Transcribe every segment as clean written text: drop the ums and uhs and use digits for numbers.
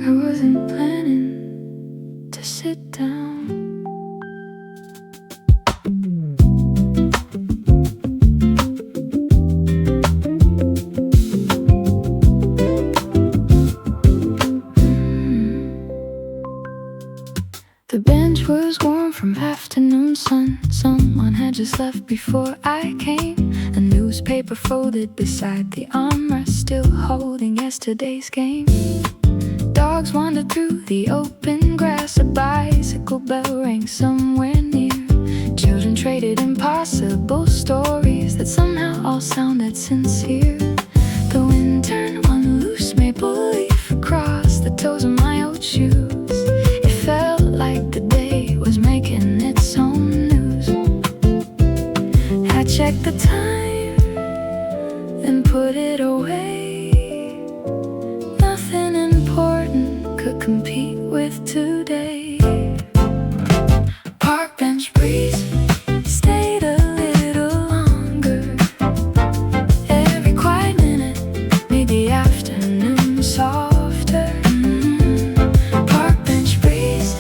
I wasn't planning to sit down. The bench was warm from afternoon sun. Someone had just left before I came. A newspaper folded beside the armrest, still holding yesterday's game. Dogs wandered through the open grass. A bicycle bell rang somewhere near. Children traded impossible stories that somehow all sounded sincere. The wind turned one loose maple leaf across the toes of my old shoes. Like the day was making its own news. I checked the time, then put it away. Nothing important could compete with today. Park bench breeze stayed a little longer. Every quiet minute made the afternoon softer. Park bench breeze,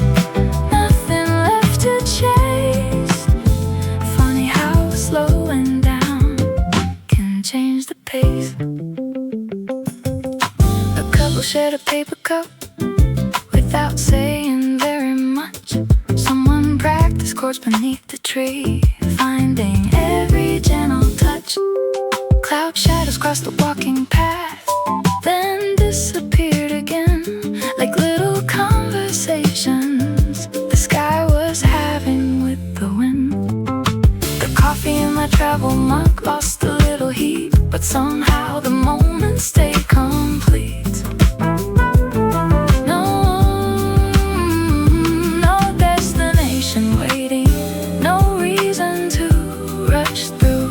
slowing down can change the pace. A couple shared a paper cup without saying very much. Someone practiced chords beneath the tree, finding every gentle touch. Cloud shadows crossed the walking path, then disappeared again, like little conversations the sky was having with the wind. Coffee in my travel mug lost a little heat, but somehow the moment stayed complete. No destination waiting, no reason to rush through.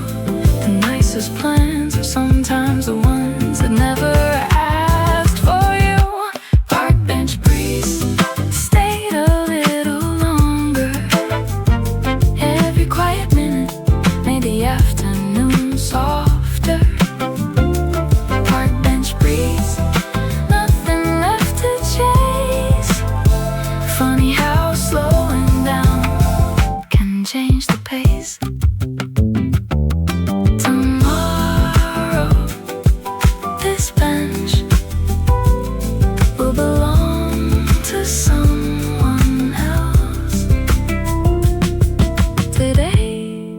The nicest plans are sometimes the ones that never asked for you. Park bench breeze stayed a little longer. Every quiet minute made the afternoon softer. Park bench breeze, nothing left to chase. Funny how slowing down can change the pace. Tomorrow, this bench will belong to someone else. Today,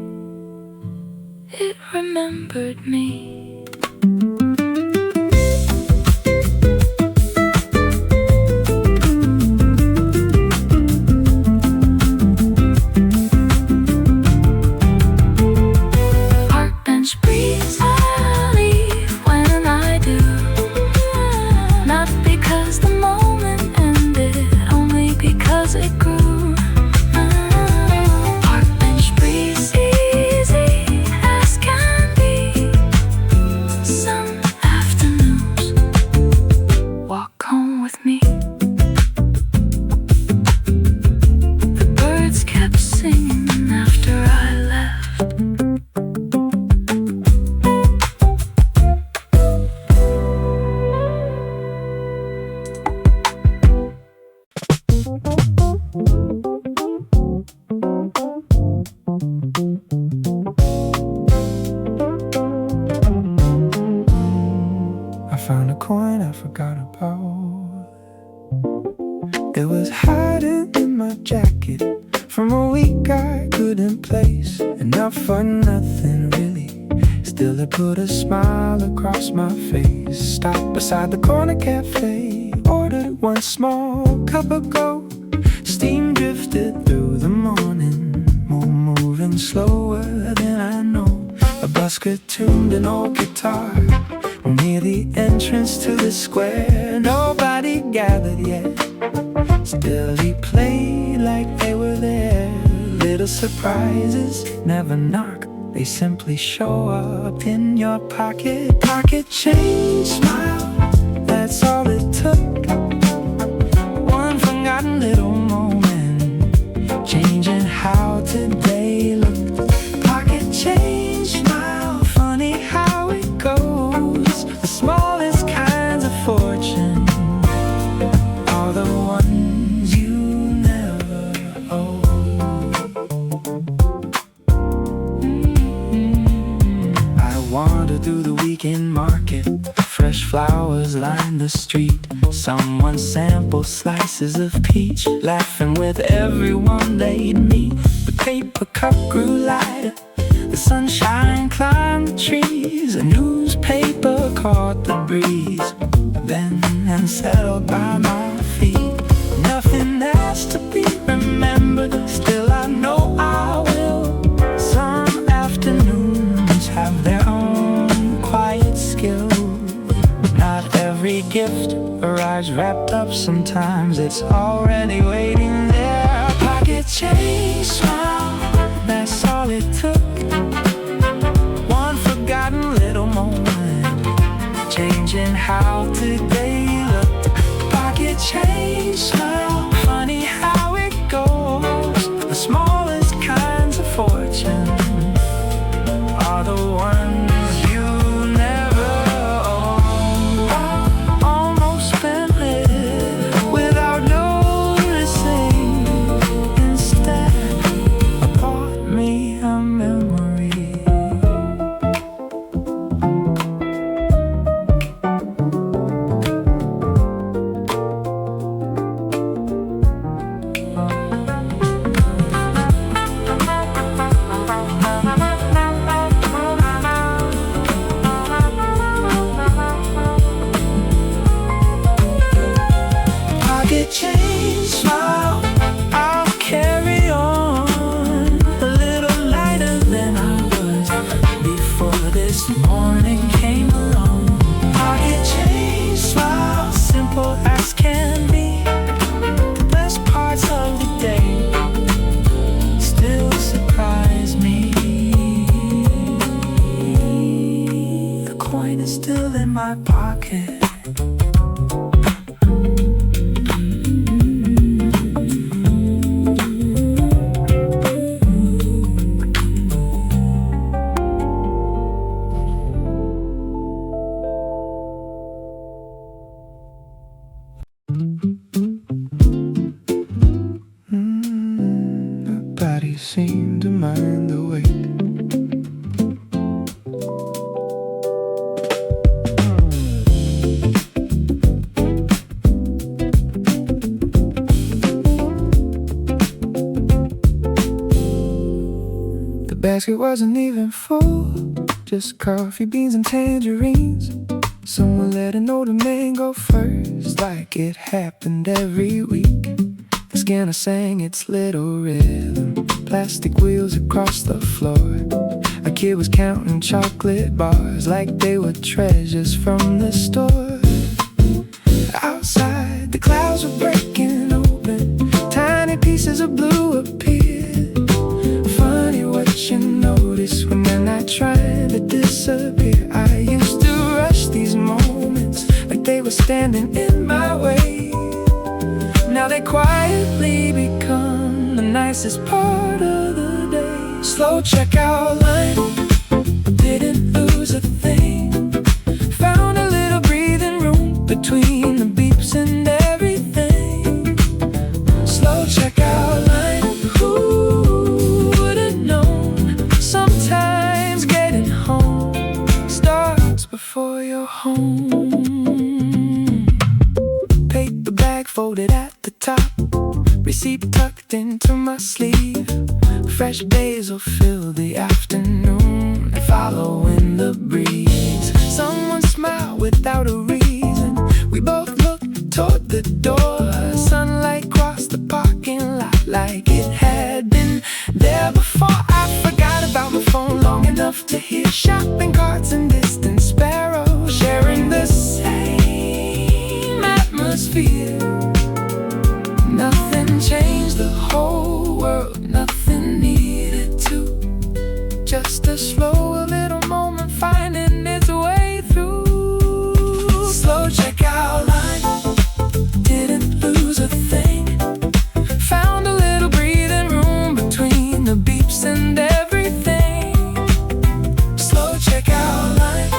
it remembered me. Park bench breeze, I'll leave when I do. Not because the moment ended, only because it grew. Park bench breeze, easy as can be. Some afternoons, walk home with me. The birds kept singing after I left. I found a coin I forgot about. It was hiding in my jacket from a week I couldn't place. Enough for nothing really, still it put a smile across my face. Stopped beside the corner cafe, ordered one small cup of gold. Steam drifted through the morning, moving slower than I know. A busker tuned an old guitar near the entrance to the square. Nobody gathered yet, still he played like they were there. Little surprises never knock, they simply show up in your pocket. Pocket change, smile, that's all it took. One forgotten little moment, changing how today looked. weekend market. Fresh flowers line the street. Someone sampled slices of peach, laughing with everyone they'd meet. The paper cup grew lighter, the sunshine climbed the trees. A newspaper caught the breeze, then and settled by my feet. Nothing has to be remembered, still I know I will. Some afternoons have their own quiet skill. Not every gift arrives wrapped up, sometimes it's already waiting there. Pocket change, smile, that's all it took. One forgotten little moment, changing how today looked. Pocket change, smile, funny how it goes. The smallest kinds of fortune are the ones you never own. I almost spent it without noticing. Instead, I bought me a memory. Change, smile, I'll carry on a little lighter than I was before this morning came along. Pocket change, smile, simple as can be. The best parts of the day still surprise me. The coin is still in my pocket. Nobody seemed to mind the wait. The basket wasn't even full, just coffee beans and tangerines. Someone let an older man go first, like it happened every week. The Skinner sang its little rhythm, plastic wheels across the floor. A kid was counting chocolate bars like they were treasures from the store. Outside, the clouds were breaking open, tiny pieces of blue appeared. Funny what you notice when they're not trying to disappear. I used to rush these moments like they were standing in my way. Now they quietly become the nicest part of the day. Slow checkout line, didn't lose a thing. Found a little breathing room between the beeps and everything. Slow checkout line, who would've known? Sometimes getting home starts before you're home. Paper bag folded at the top, receipt tucked into my sleeve. Fresh basil fill the afternoon, following the breeze. Someone smiled without a reason. We both looked toward the door. Sunlight crossed the parking lot like it had been there before. I forgot about my phone long enough to hear shopping carts and distant sparrows sharing the same atmosphere. Nothing changed the whole world, nothing needed to. Just a slow little moment finding its way through. Slow checkout line, didn't lose a thing. Found a little breathing room between the beeps and everything. Slow checkout line,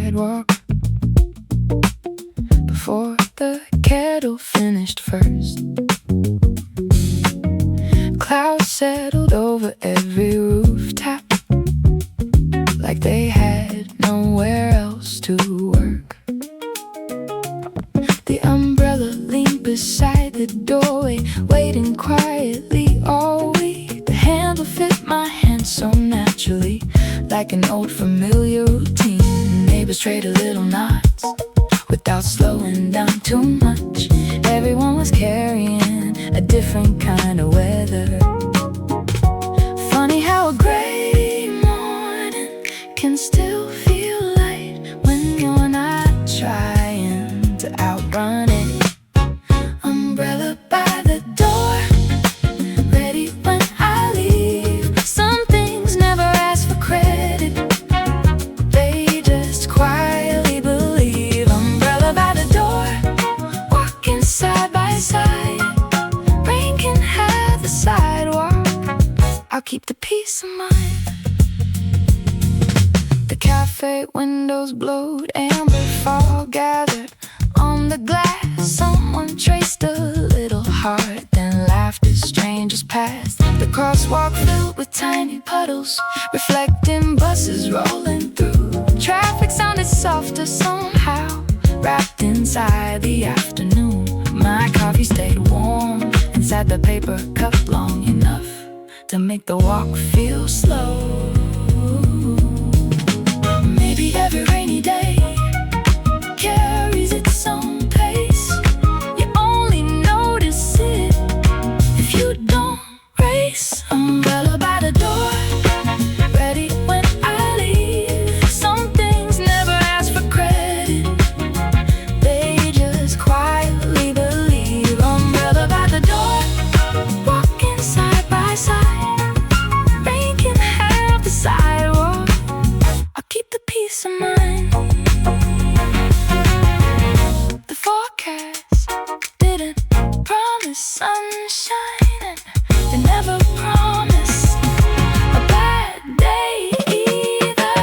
sidewalk before the kettle finished first. Clouds settled over every rooftop, like they had nowhere else to work. The umbrella leaned beside the doorway, waiting quietly all week. The handle fit my hand so naturally, like an old familiar routine. Neighbors traded little nods without slowing down too much. Everyone was carrying a different kind of weather. Funny how a gray morning can still feel light when you're not trying to outrun it. Umbrella by the door, ready when I leave. Some things never ask for credit, they just quietly believe. Umbrella by the door, walking side by side. Rain can have the sidewalk, I'll keep the peace of mind. The cafe windows glowed, amber fog gathered on the glass. Someone traced a little heart, then laughed as strangers passed. The crosswalk filled with tiny puddles, reflecting buses rolling through. Traffic sounded softer somehow, wrapped inside the afternoon. My coffee stayed warm inside the paper cup long enough to make the walk feel slow. Maybe every rainy day carries its own pace. You only notice it if you don't race. Umbrella by the door, ready when I leave. Some things never ask for credit, they just quietly believe. Umbrella by the door, walking side by side. Rain can have the sidewalk, I'll keep the peace of mind. The forecast didn't promise sunshine, and they never promised a bad day either.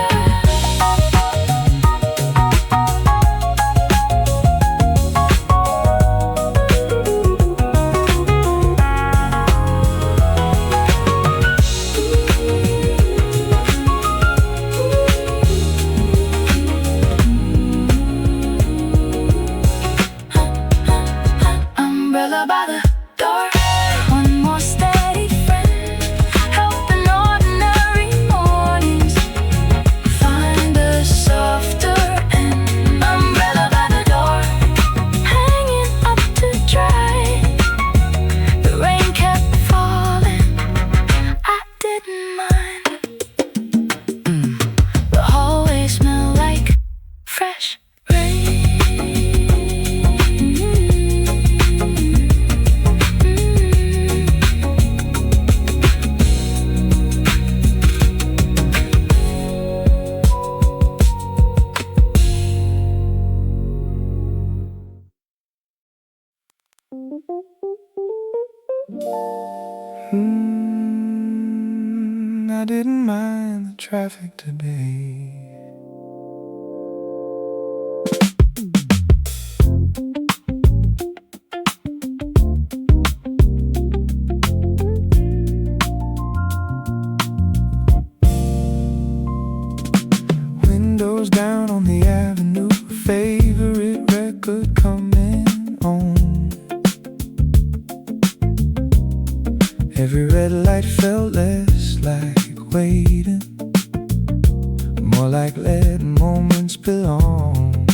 Umbrella by the door, one more steady friend, helping ordinary mornings find a softer end. Umbrella by the door, hanging up to dry. The rain kept falling, I didn't mind. The hallway smelled like fresh rain. I didn't mind the traffic today. Windows down on the avenue, favorite record coming on. Every red light felt less like waiting, more like letting moments belong.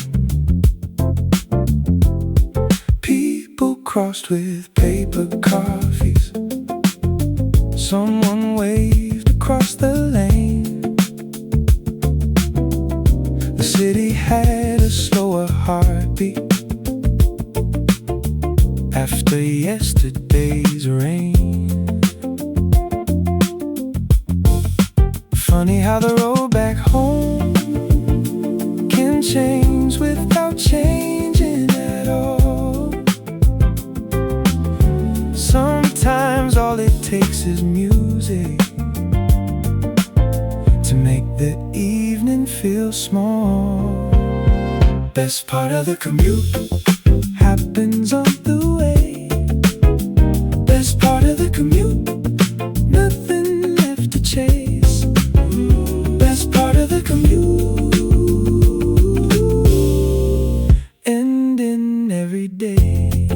People crossed with paper coffees. Someone waved across the lane. The city had a slower heartbeat after yesterday's rain. Funny how the road back home can change without changing at all. Sometimes all it takes is music to make the evening feel small. Best part of the commute happens on the way. Best part of the commute, nothing left to chase. Best part of the commute, ending every day.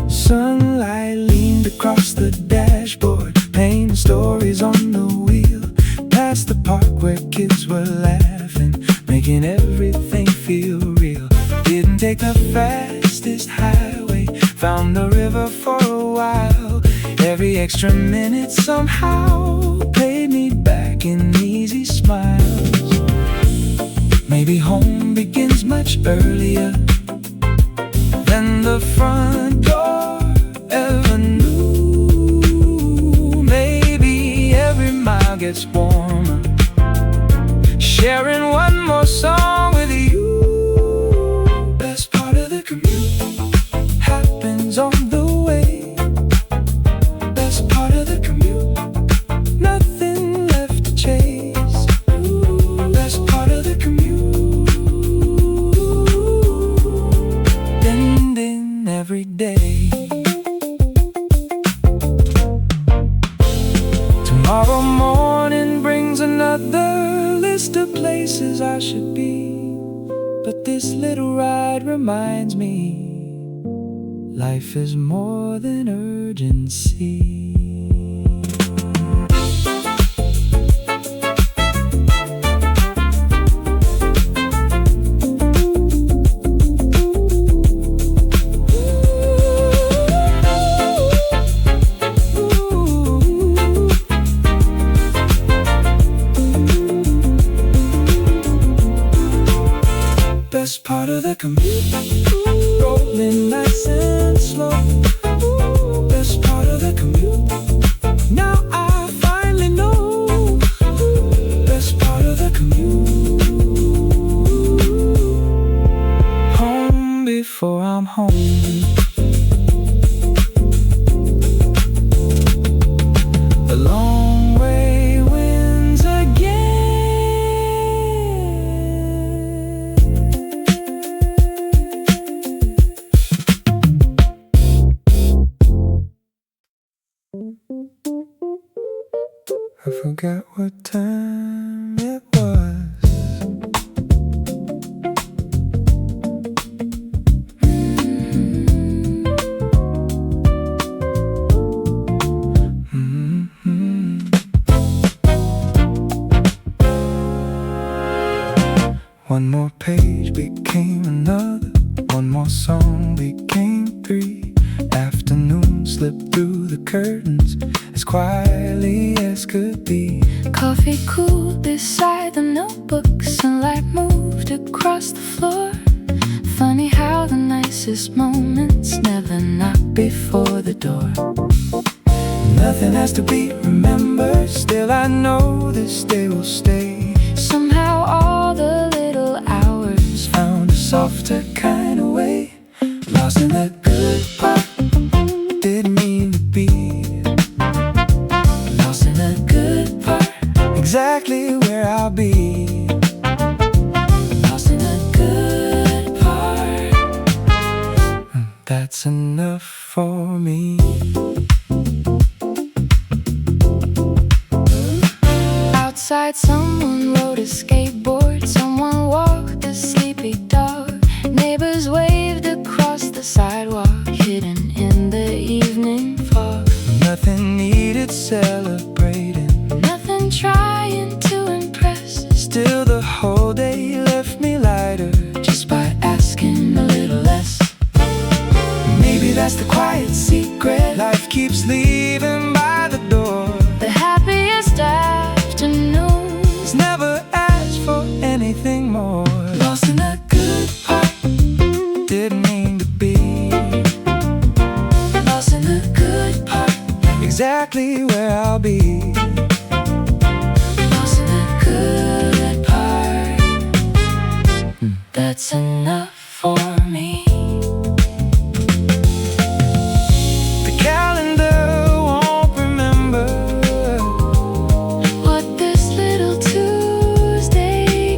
Sunlight leaned across the dashboard, painting stories on the wheel. Past the park where kids were laughing, making everything feel real. Didn't take the fastest highway, found the river for a while. Every extra minute somehow paid me back in easy smiles. Maybe home begins much earlier than the front door ever knew. Maybe every mile gets warmer, sharing one more song with you. Best part of the commute happens on the way. Best part of the commute, nothing left to chase. Best part of the commute, ending every day. Tomorrow morning brings another list of places I should be, but this little ride reminds me life is more than urgency. Best part of the commute, rolling nice and slow. Best part of the commute, now I finally know. Best part of the commute, home before I'm home. The long way wins again. I forgot what time it was. One more page became another, one more song became three. Afternoon slipped through the curtains as quietly as could be. Coffee cooled beside the notebook, sunlight moved across the floor. Funny how the nicest moments never knock before the door. Nothing has to be remembered, still I know this day will stay. Somehow all the little hours Found a softer kind of way. Lost in the good part, didn't mean to be. Lost in the good part, exactly where I'll be. Lost in the good part, that's enough for me. Outside someone rode a skateboard, someone walked a sleepy dog. Neighbors waved across the sidewalk, hidden in the evening fog. Nothing needed celebrating, Nothing trying to impress, still the whole day left me lighter just by asking a little less. Maybe that's the quiet secret, life keeps leaving by the door. The happiest afternoons Never asked for anything more. Lost in the good part, didn't mean to be. lost in the good part, Exactly where I'll be. lost in the good part. That's enough for me. The calendar won't remember What this little Tuesday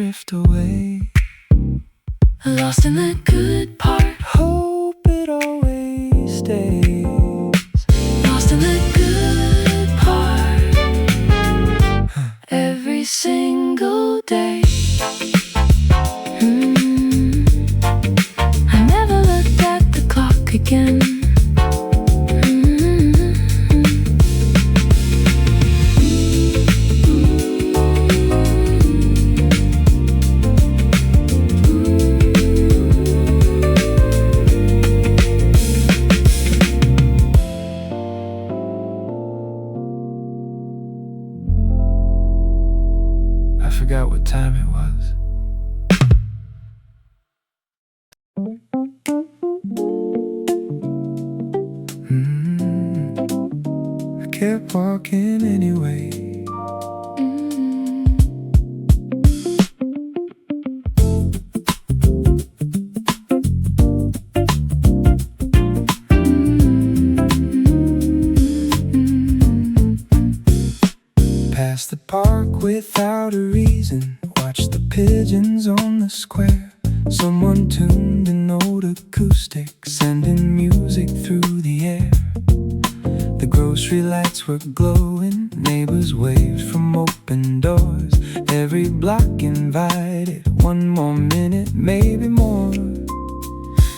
drift away, lost in the good part. Hope it always stays. Lost in the good part. Every single day. I never looked at the clock again. I forgot what time it was. I kept walking anyway. Past the park without a reason, watched the pigeons on the square. Someone tuned an old acoustic, sending music through the air. The grocery lights were glowing, neighbors waved from open doors. Every block invited one more minute, maybe more.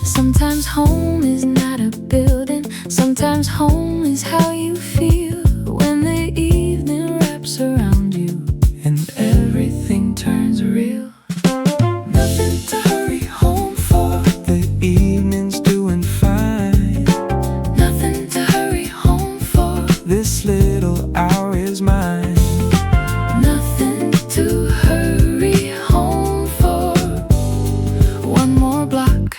Sometimes home is not a building. Sometimes home is how you feel when the evening wraps around you and everything turns real. Nothing to hurry home for, the evening's doing fine. Nothing to hurry home for, this little hour is mine. nothing to hurry home for. One more block,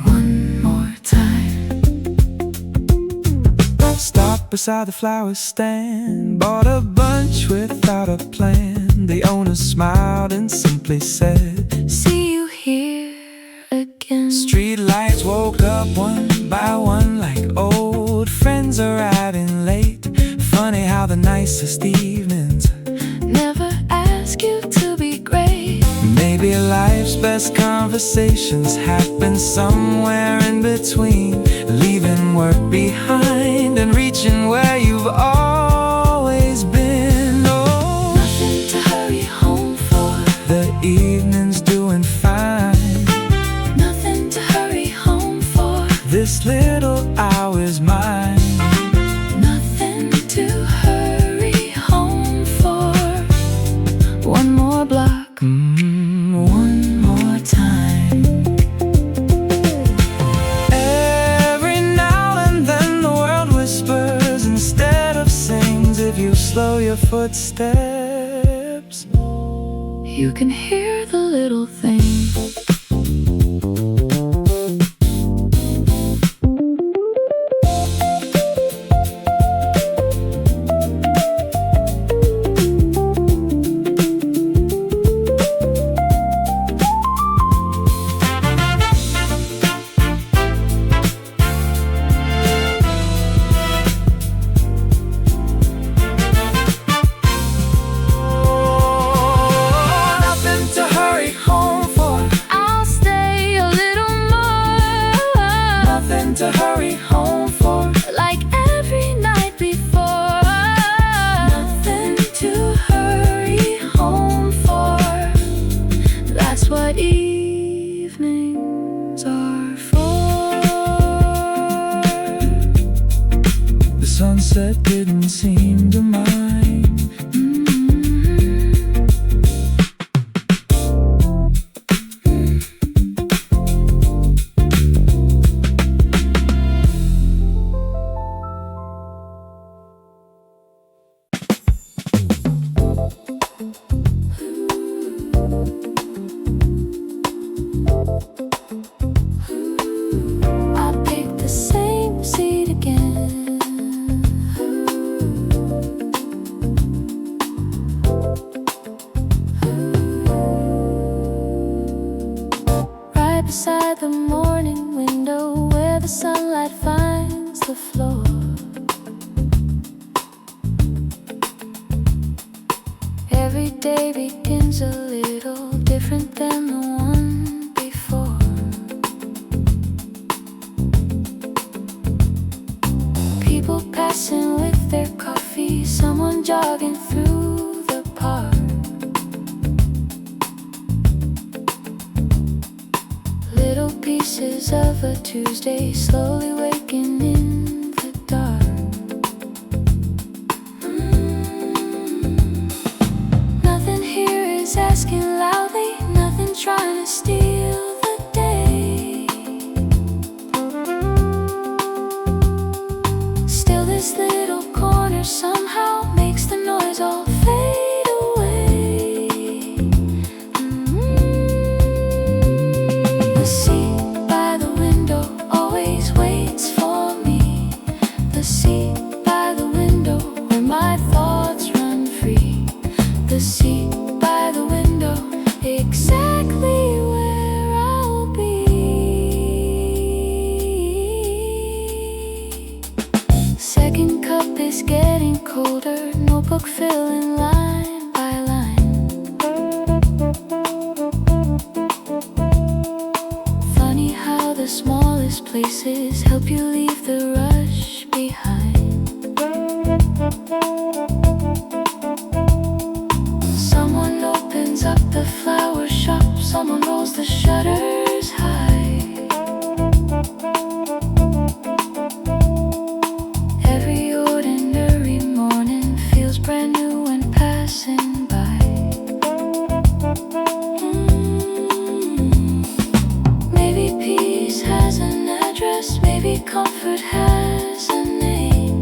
one more time. Stopped beside the flower stand, bought a bunch without a plan. The owner smiled and simply said, See you here again. street lights woke up one by one like old friends arriving late. Funny how the nicest evenings Never ask you to be great. maybe life's best conversations happen somewhere in between. Leaving work behind and reaching where you've always been. Oh, Nothing to hurry home for, the evening's doing fine. nothing to hurry home for. This little hour's mine. Nothing to hurry home for. One more block, one more time. Every now and then the world whispers instead of sings. If you slow your footsteps, You can hear the little things. nothing to hurry home for, I'll stay a little more, nothing to hurry home for. like every night before. Nothing to hurry home for. That's what evenings are for. The sunset didn't seem to mind. I picked the same seat again. Right beside the morning window where the sunlight finds the floor. Every day begins a little different than the one before. People passing with their coffee, someone jogging through the park. Little pieces of a Tuesday slowly waking in the dark. Nothing here is asking loudly, nothing trying to steal the day. Still this little corner somehow makes the noise all fade away. The seat by the window always waits for me. The seat by the window where my thoughts run free. The seat by the window, exactly where I'll be. Second cup is getting colder, notebook filling line by line. Funny how the smallest places help you leave the rush behind. Someone opens up the flower shop, someone rolls the shutters high. Every ordinary morning feels brand new when passing by. Maybe peace has an address, maybe comfort has a name.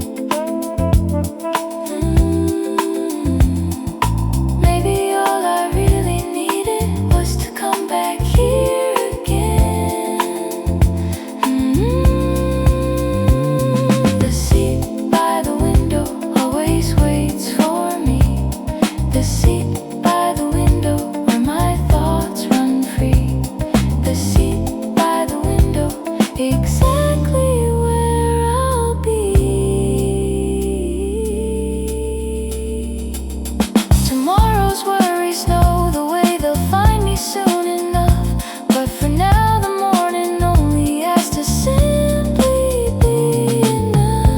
Maybe all I really needed was to come back here again. The seat by the window always waits for me. The seat by the window where my thoughts run free. The seat by the window, exactly where I'll be. Tomorrow's worries know the way they'll find me soon enough. But for now the morning only has to simply be enough.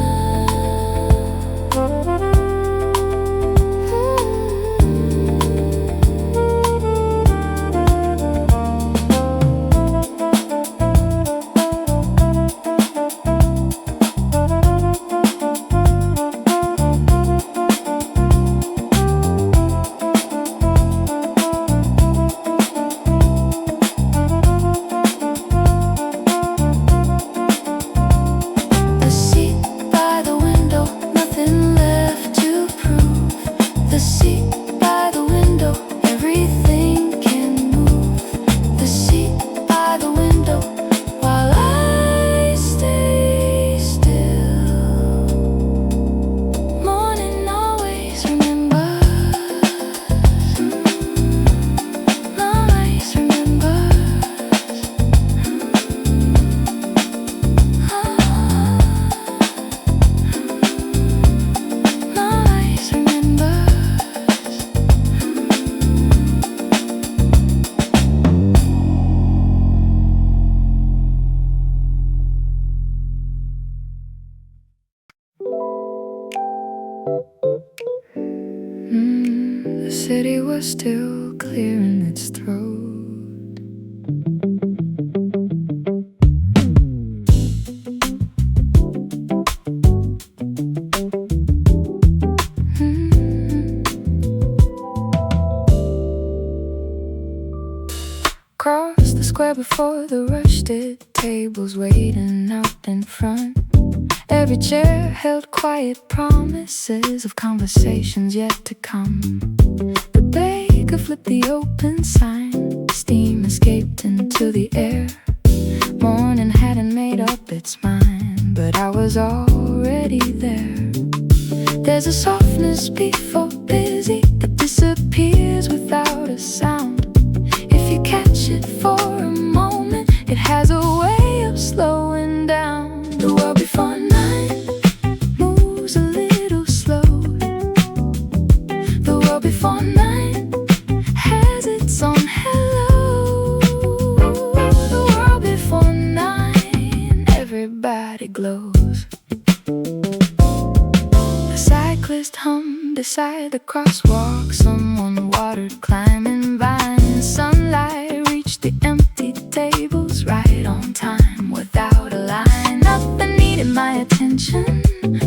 The seat by the window, nothing left to prove. The seat by the window, everything can move. The seat by the window, while I stay still. Morning always remembers, always remembers. Always remembers. The city was still clearing its throat. Across the square before the rush did, tables waiting out in front. Every chair held quiet promises of conversations yet to come. The baker flipped the open sign, steam escaped into the air. Morning hadn't made up its mind, but I was already there. There's a softness before busy that disappears without a sound. If you catch it for a moment, it has a way of slowing down. The world before nine moves a little slow. The world before nine has its own hello. the crosswalk, someone watered, climbing vines. Sunlight reached the empty tables right on time, without a line. Nothing needed my attention,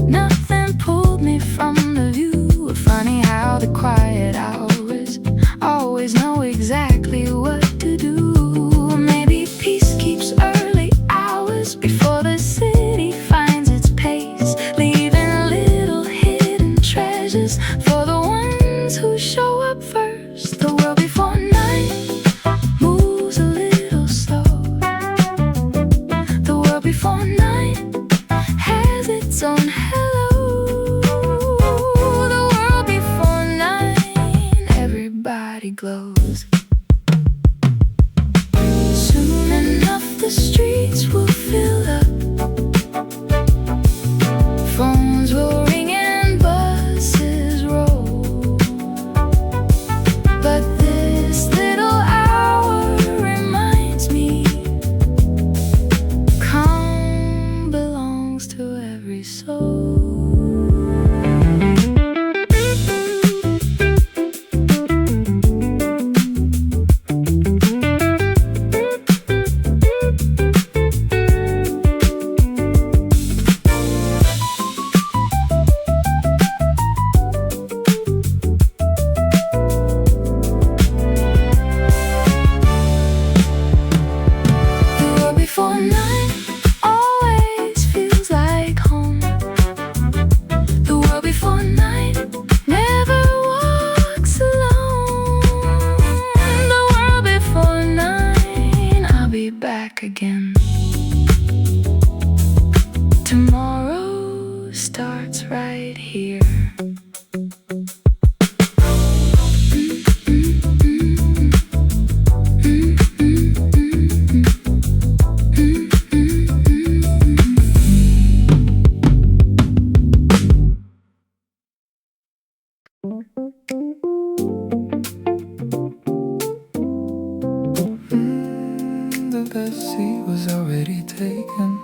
nothing pulled me from the view. Funny how the quiet hours always know exactly what to do. Maybe peace keeps early hours before the city finds its pace, leaving little hidden treasures for the ones who show up first. The world before night moves a little slow. The world before night has its own hello. The world before night, everybody glows. Soon enough the streets will fill up, phones will ring and buses roll. But this little hour reminds me, calm belongs to every soul. Before night always feels like home. The world before night never walks alone. The world before night, I'll be back again. Tomorrow starts right here. The best seat was already taken.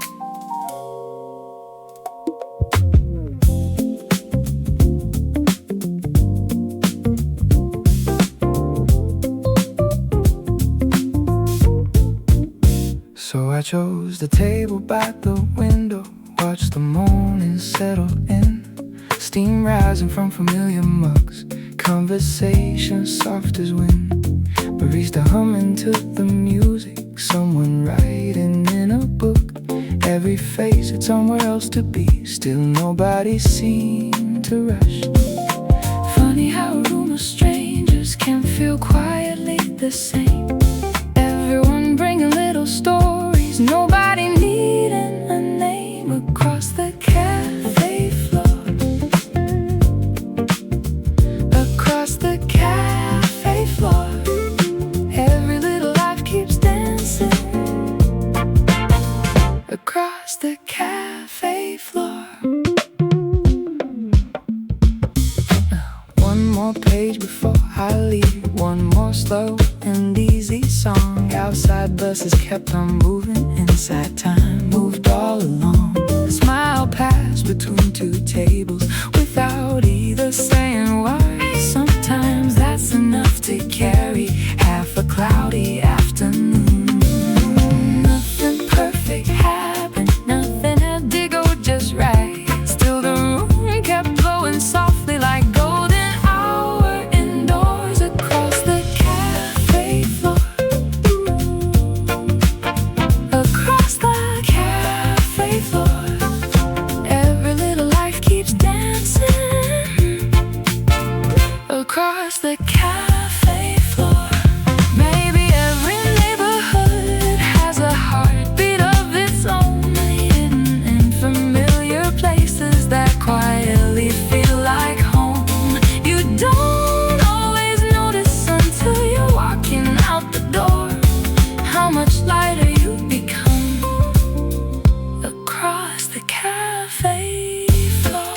So I chose the table by the window, watched the morning settle in, steam rising from familiar mugs, conversation soft as wind, barista humming to the music, someone writing in a book. Every face had somewhere else to be, still nobody seemed to rush. Funny how a room of strangers can feel quietly the same. Everyone bringing little stories, nobody needing a name. Across the cafe floor, across the cafe floor, every little life keeps dancing. Across the cafe floor. One more page before I leave, one more slow and easy song. Outside buses kept on moving, inside time moved all along. A smile passed between two tables without either saying why. Sometimes that's enough to carry half a cloudy afternoon. Nothing perfect happened, nothing had to go just right. Still the room kept glowing softly like golden hour indoors. Across the cafe floor, across the cafe floor, every little life keeps dancing. Across the cafe floor. Maybe every neighborhood has a heartbeat of its own, hidden in familiar places that quietly feel like home. You don't always notice until you're walking out the door how much lighter you become across the cafe floor.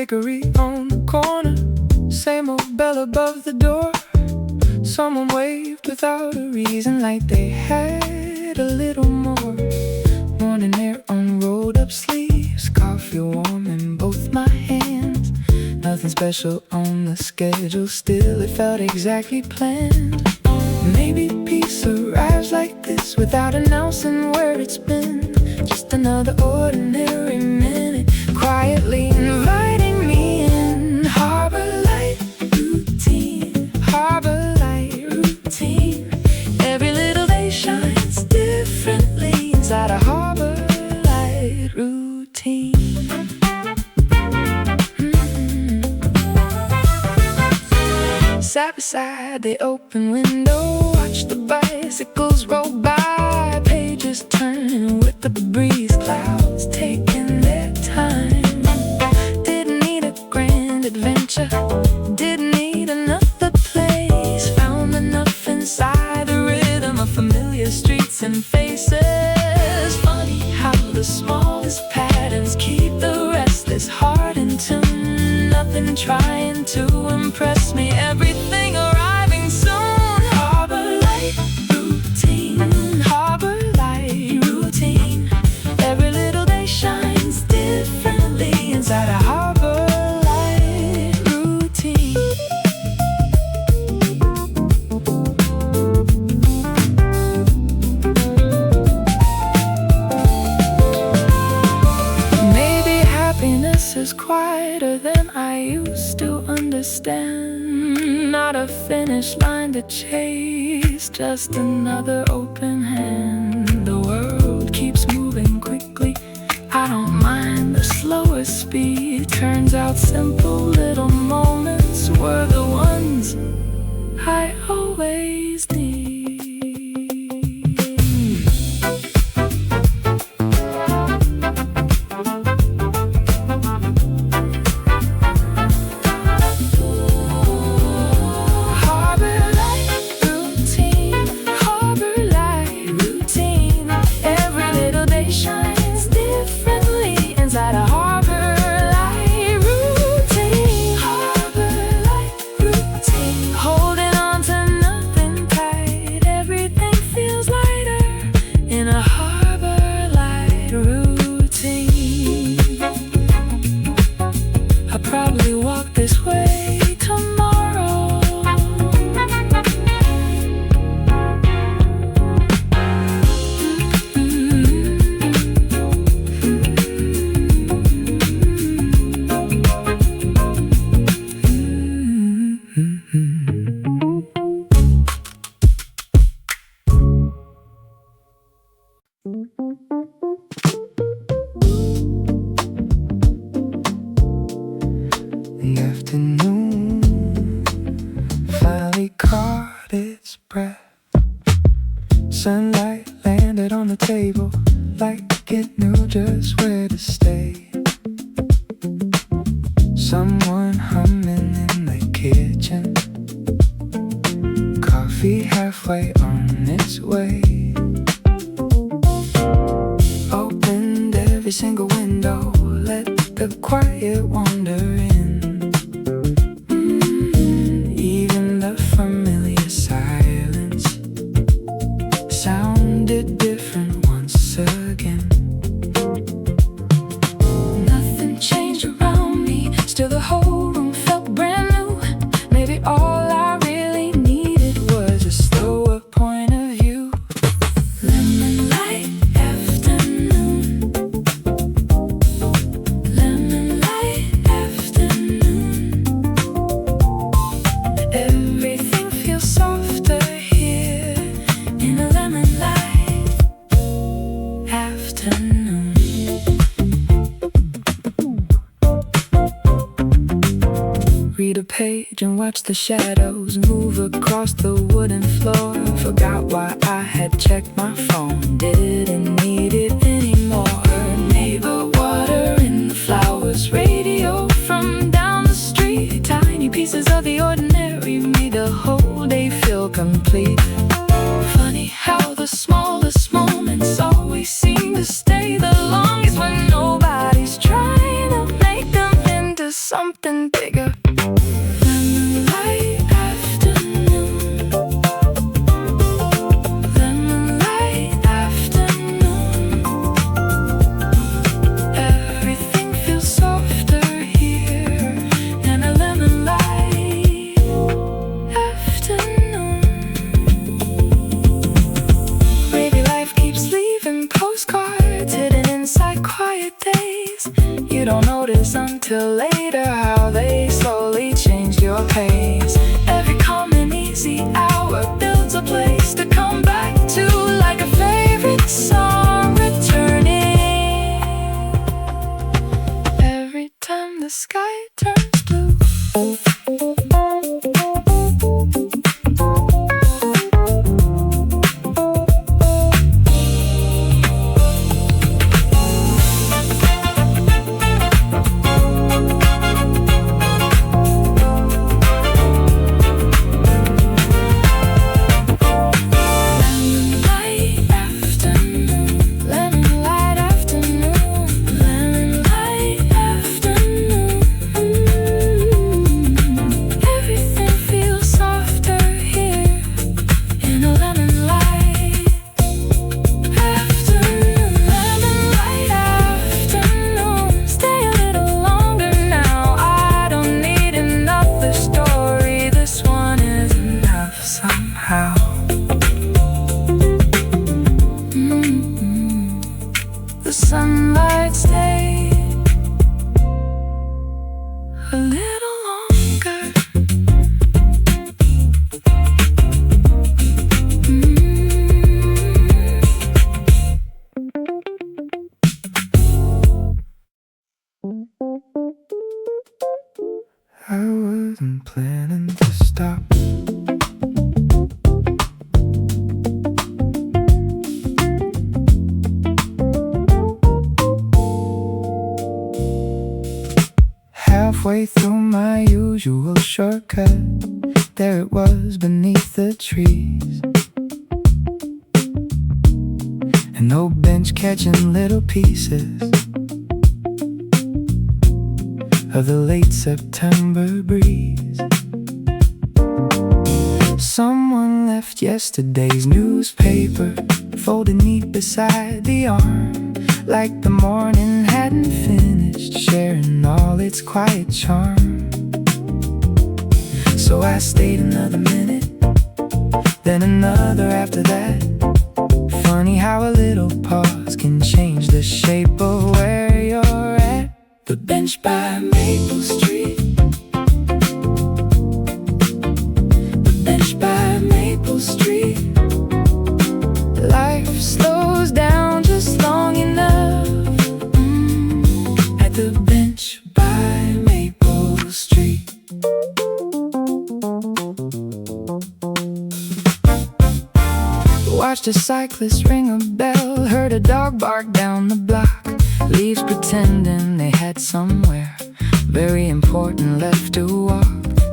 bakery on the corner. Same old bell above the door. Someone waved without a reason, like they had a little more. Morning air on rolled up sleeves, coffee warm in both my hands. Nothing special on the schedule, still it felt exactly planned. Maybe peace arrives like this, without announcing where it's been. Just another ordinary minute, quietly inviting me in. Harbor light routine, harbor light routine. Every little day shines differently inside a harbor light routine. Sat beside the open window, watched the bicycles roll by. Pages turning with the breeze, clouds taking their time. Didn't need a grand adventure, didn't need another place. Found enough inside the rhythm of familiar streets and faces. Funny how the smallest patterns keep the restless heart in tune. Nothing trying to impress me, everything arriving soon. Harbor light routine, harbor light routine. Every little day shines differently inside a harbor light routine. Maybe happiness is quieter than I used to understand. Not a finish line to chase, just another open hand. The world keeps moving quickly, I don't mind the slower speed. Turns out simple little moments were the ones I always need. This way tomorrow. The afternoon finally caught its breath. Sunlight landed on the table like it knew just where to stay. Someone humming in the kitchen, coffee halfway on its way. Opened every single window, let the quiet wander in. Even the familiar silence sounded different once again. Nothing changed around me, still the whole room felt brand new. Maybe all I really needed was a slower point of view. Lemon light afternoon, lemon light afternoon. Everything feels softer here in a lemon light afternoon. Read a page and watch the shadows move across the wooden floor. Forgot why I had checked my phone, didn't need it anymore. Neighbor watering the flowers, radio from down the street. Tiny pieces of the ordinary made the whole day feel complete. Funny how the smallest moments always seem to stay the longest, when nobody's trying to make them into some don't notice until later how they slowly changed your pace. Every calm and easy hour builds a place to come back to, like a favorite song returning every time the sky turns blue. The sunlight stayed a little longer. I wasn't planning to stop. Halfway through my usual shortcut, there it was beneath the trees. An old bench catching little pieces of the late September breeze. Someone left yesterday's newspaper folded neat beside the arm, like the morning hadn't finished sharing all its quiet charm. So I stayed another minute, then another after that. Funny how a little pause can change the shape of where you're at. The bench by Maple Street, the bench by Maple Street. Life slows down just long enough at the bench by Maple Street. Watched a cyclist ring a bell, heard a dog bark down the block. Leaves pretending they had somewhere very important left to walk.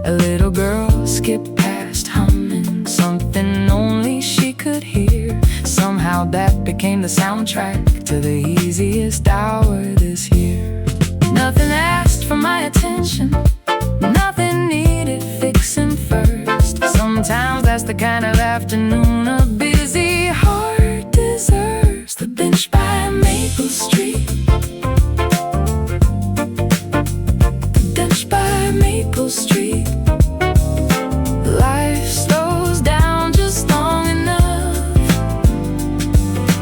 A little girl skipped past humming something only she could hear. Somehow that became the soundtrack to the easiest hour this year. Nothing asked for my attention, nothing needed fixing first. Sometimes that's the kind of afternoon a busy heart deserves. The bench by Maple Street, the bench by Maple Street. Life slows down just long enough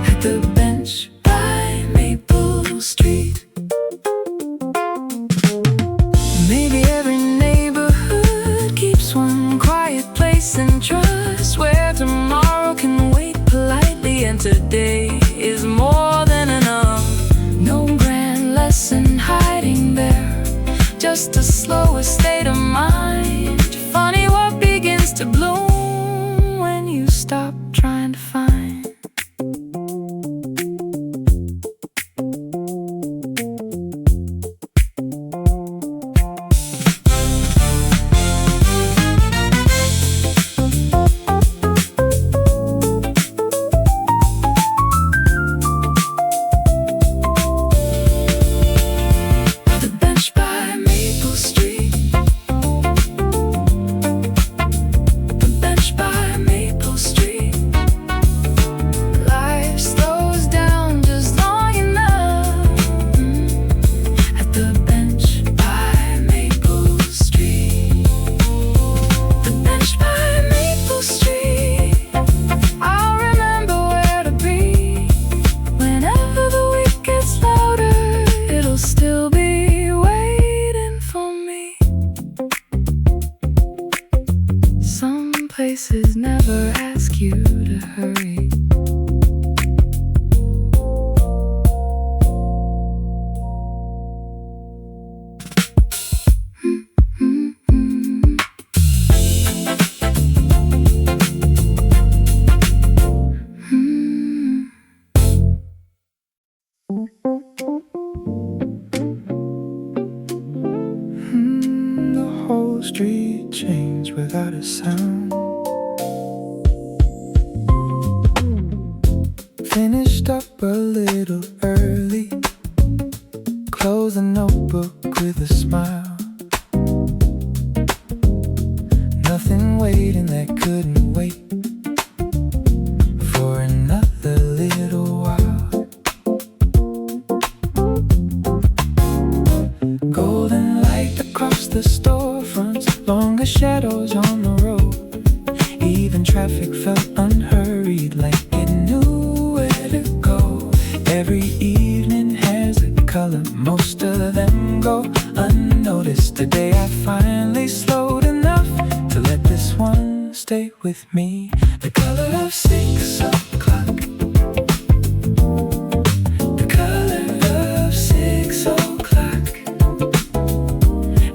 at the bench by Maple Street. Maybe every neighborhood keeps one quiet place and trust, where tomorrow can wait politely and today is more than enough. No grand lesson hiding there, just a slower state of mind. Funny what begins to bloom when you stop trying to find. The The whole street changed without a sound. Finished up a little early, closed the notebook with a smile. Nothing waiting that couldn't wait for another little while. Golden light across the storefronts, longer shadows on the road. Even traffic felt unhurried, like it knew where to go. Every evening has a color, most of them go unnoticed. Today I finally slowed enough to let this one stay with me. The color of 6 o'clock. The color of 6 o'clock.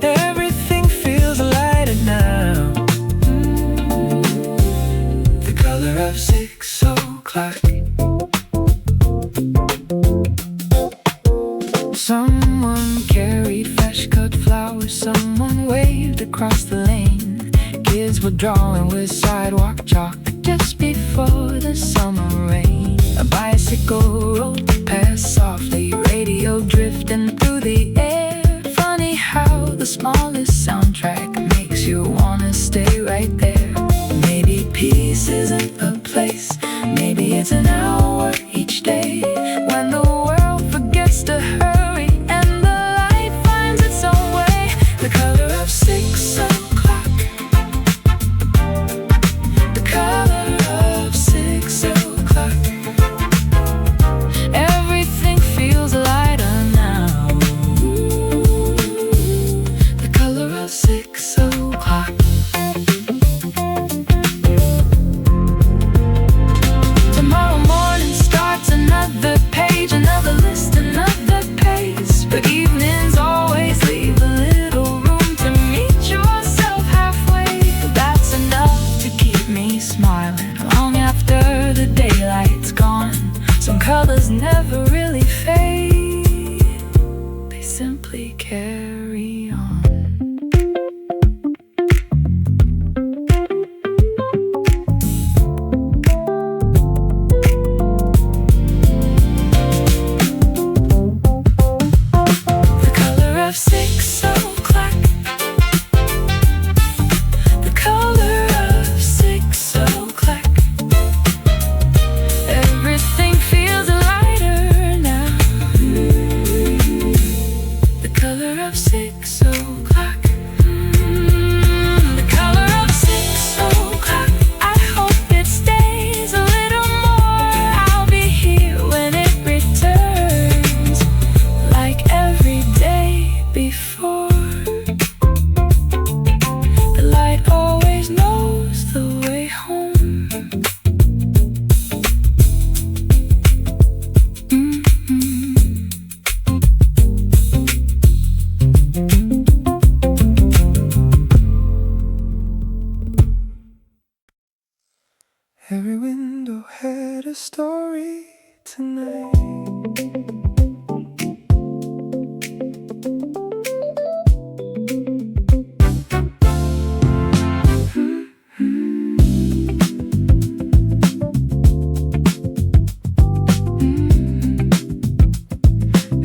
Everything feels lighter now. The color of 6 o'clock. Someone carried fresh cut flowers, someone waved across the lane. Kids were drawing with sidewalk chalk just before the summer rain. A bicycle rolled past softly, radio drifting through the air. Funny how the smallest soundtrack makes you wanna stay right there. Maybe peace isn't a place, maybe it's an hour each day, when the world forgets to hurry and the light finds its own way. The color of 6 o'clock. The color of 6 o'clock. Everything feels lighter now. The color of 6 o'clock. Tomorrow morning starts another page, another list, another pace. But evenings always leave a little room to meet yourself halfway. That's enough to keep me smiling long after the daylight's gone. Some colors never really fade, they simply carry on. The color of 6 o'clock. The color of 6 o'clock. Everything feels lighter now. The color of 6 o'clock. The color of 6 o'clock. I hope it stays a little more. I'll be here when it returns, like every day before. The light always knows the way home. Every window had a story tonight.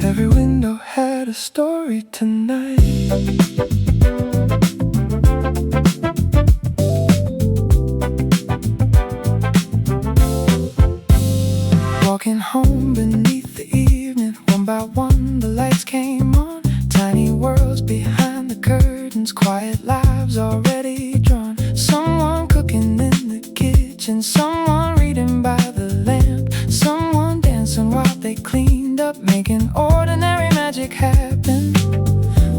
Every window had a story tonight. Walking home beneath the evening, one by one the lights came on. Tiny worlds behind the curtains, quiet lives already drawn. Someone cooking in the kitchen, someone reading by the lamp, someone dancing while they cleaned up, making ordinary magic happen.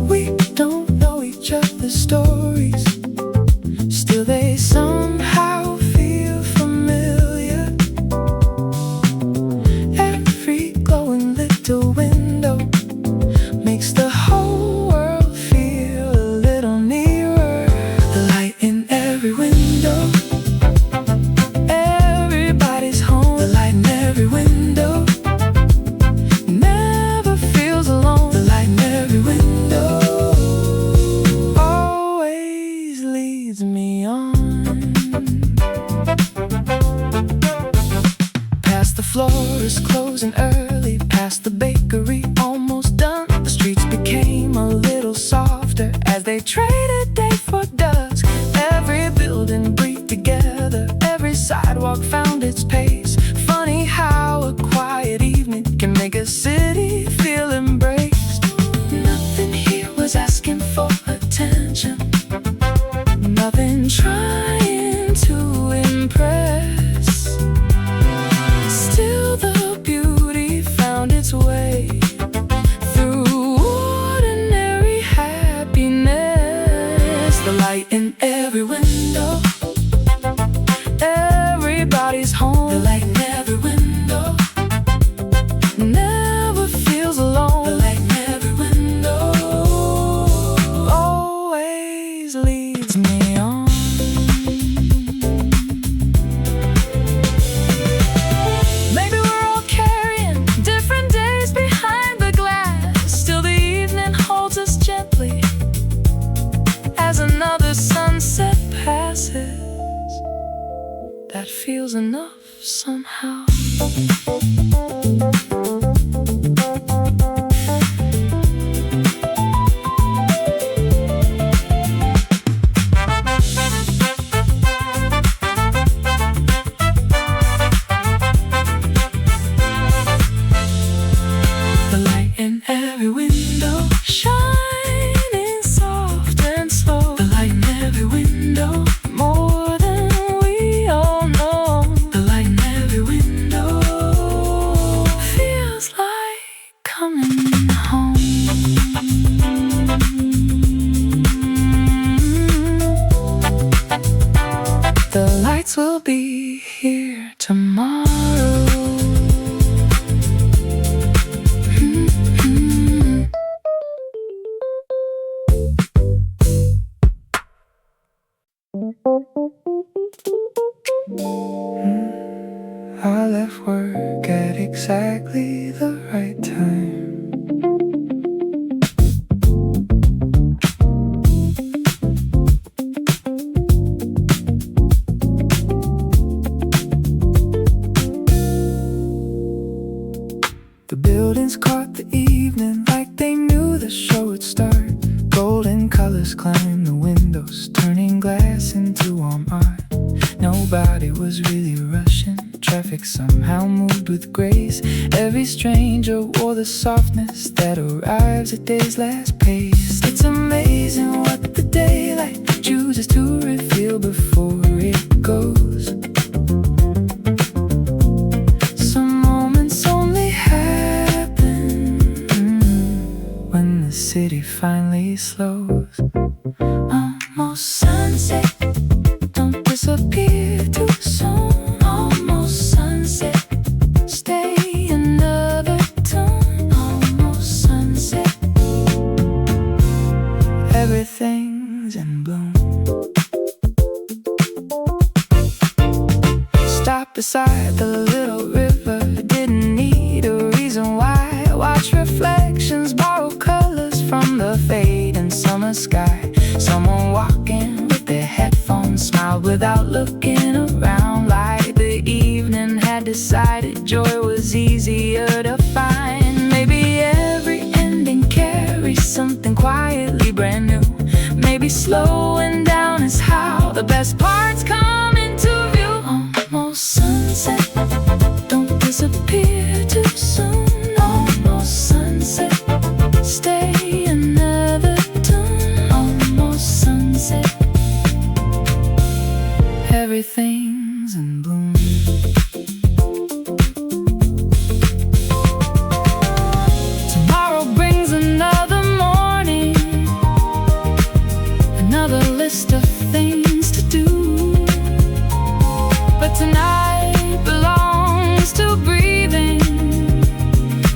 We don't know each other's stories, still they somehow feel familiar. Every glowing little window makes the whole world feel a little nearer. The light in every window, everybody's home. The light in every window, stores closing early, past the bakery, almost done. The streets became a little softer as they traded day for dusk. Every building breathed together, every sidewalk found its pace. Funny how a quiet evening can make a city feel embraced. Nothing here was asking for attention, nothing trying to impress. Still the beauty found its way through ordinary happiness. The light in every window, everybody's home. The light in every window never feels alone. The light in every window always leads me on. Maybe we're all carrying different days behind the glass. Still the evening holds us gently as another sunset passes. That feels enough somehow. The light in every window, shining soft and slow. The light in every window, more than we all know. The light in every window feels like coming home. The lights will be here tomorrow. I left work at exactly the right time. The buildings caught the evening like they knew the show would start. Golden colors climbed the windows, turning glass into warm art. Nobody was really rushing, traffic somehow moved with grace. Every stranger wore the softness that arrives at day's last pace. It's amazing what the daylight chooses to reveal before it goes. Some moments only happen when the city finally slows. Almost sunset, don't disappear too soon. Almost sunset, stay another tune. Almost sunset, everything's in bloom. Stop beside the little river, didn't need a reason why. Watch reflections borrow colors from the fading summer sky. Someone walking with their headphones smiled without looking around, like the evening had decided joy was easier to find. Maybe every ending carries something quietly brand new. Maybe slowing down is how the best parts come into view. Almost sunset, don't disappear too soon. Almost sunset, stay another tune. Almost sunset, everything's in bloom. Tomorrow brings another morning, another list of things to do. But tonight belongs to breathing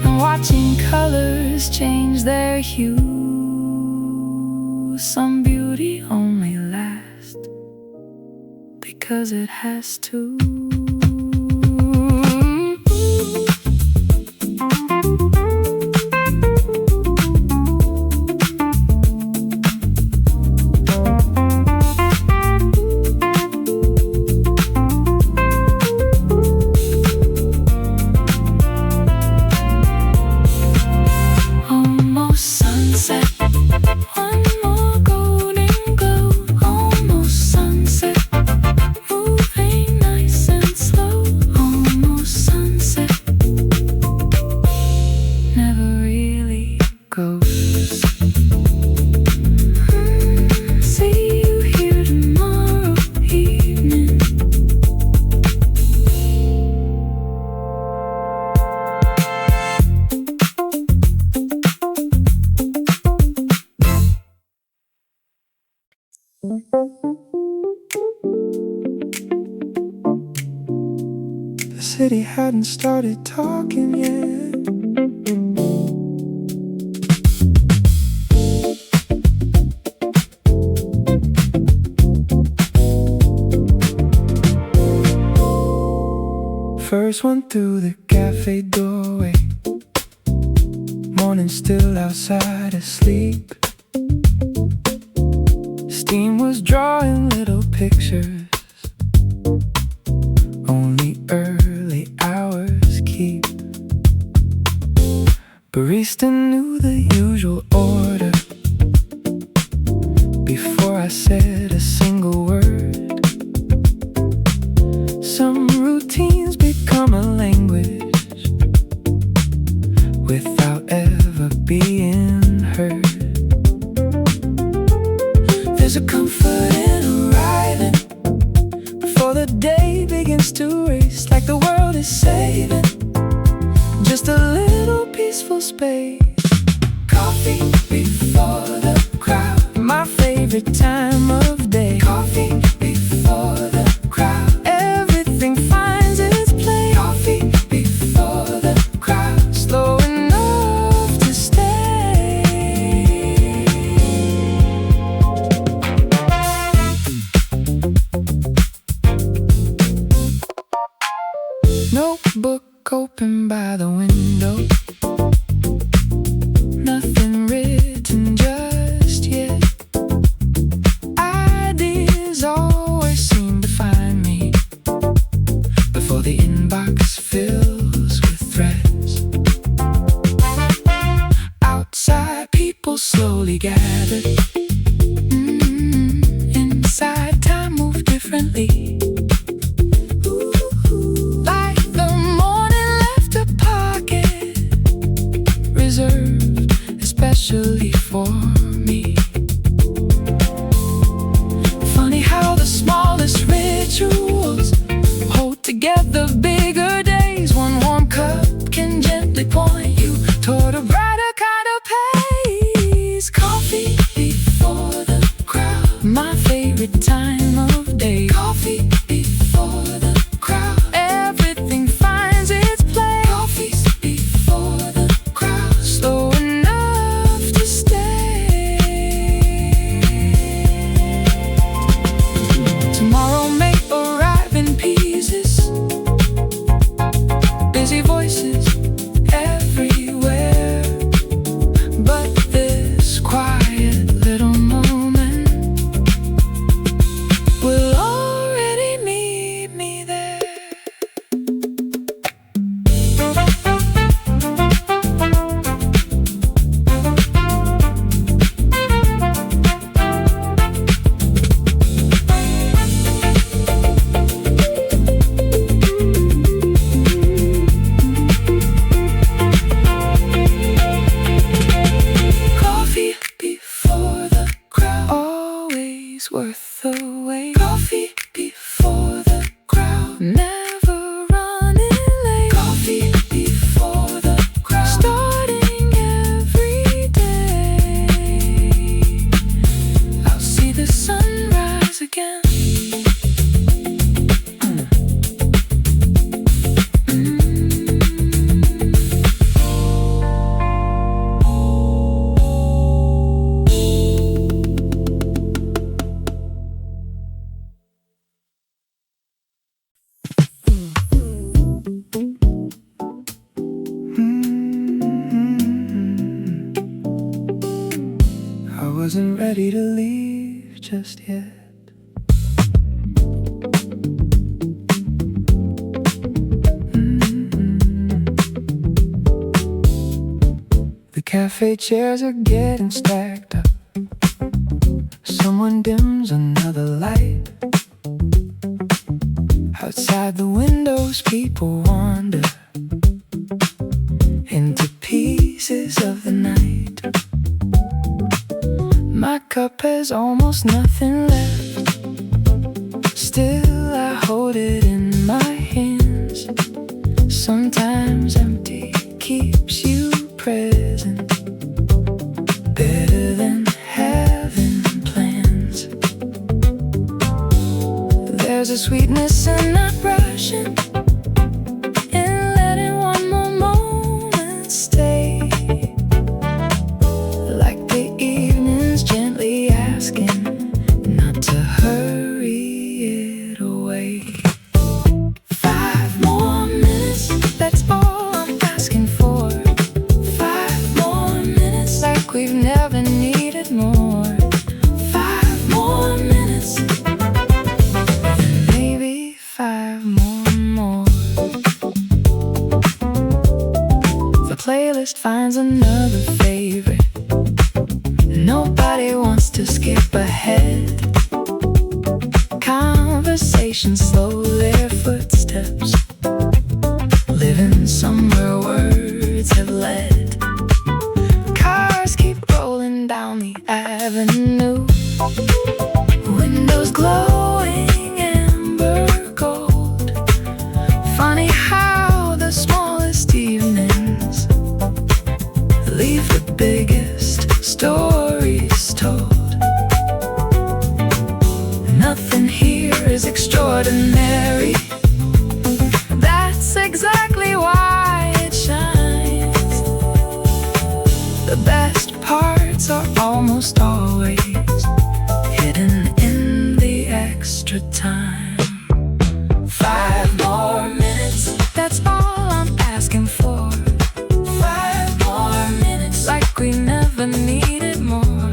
and watching colors change their hue. Some beauty only lasts because it has to. The city hadn't started talking yet. First one through the cafe doorway. Morning still outside asleep. Steam was drawing little pictures. Only early hours keep. Barista knew the usual order before I said a single word. Some routines become a language without ever being heard. There's a comfort in arriving before the day begins to race, like the world is saving just a little peaceful space. Coffee before the crowd, my favorite time of day. Coffee before the crowd, everything finds its place. Coffee before the crowd, slow enough to stay. Notebook open by the window, nothing written just yet. Ideas always seem to find me before the inbox fills with threads. Outside people slowly gather. Inside time moved differently. Especially for me. Funny how the smallest rituals hold together bigger days. One warm cup can gently point you toward a brighter kind of pace. Coffee before the crowd, my favorite time of day. Coffee before the crowd, everything finds its place. Coffee before the crowd, slow enough to stay. Tomorrow may arrive in pieces, busy voices everywhere, but this quiet little moment will already meet me there. Coffee before the crowd, always worth the wait. Coffee before the crowd, never running late. Coffee before the crowd, starting every day. I'll see the sunrise again. I wasn't ready to leave just yet. The cafe chairs are getting stacked up. Someone dims another light. Outside the windows people wander into pieces of the night. My cup has almost nothing left. Still I hold it in my hands. Sometimes empty keeps you present, better than having plans. sweetness and not rushing, and letting one more moment stay. Like the evenings gently asking not to hurry it away. 5 more minutes, that's all I'm asking for. 5 more minutes, like we've never needed more. 5 more minutes, maybe 5 more. The playlist finds another favorite. Nobody wants to skip ahead. Conversations slow their footsteps, living somewhere words have led. Cars keep rolling down the avenue, windows glowing amber gold. Funny how the smallest evenings leave the biggest stories told. Nothing here is extraordinary. That's exactly why it shines. The best parts are almost always hidden in the extra time. 5 more minutes, that's all I'm asking for. 5 more minutes, like we never needed more.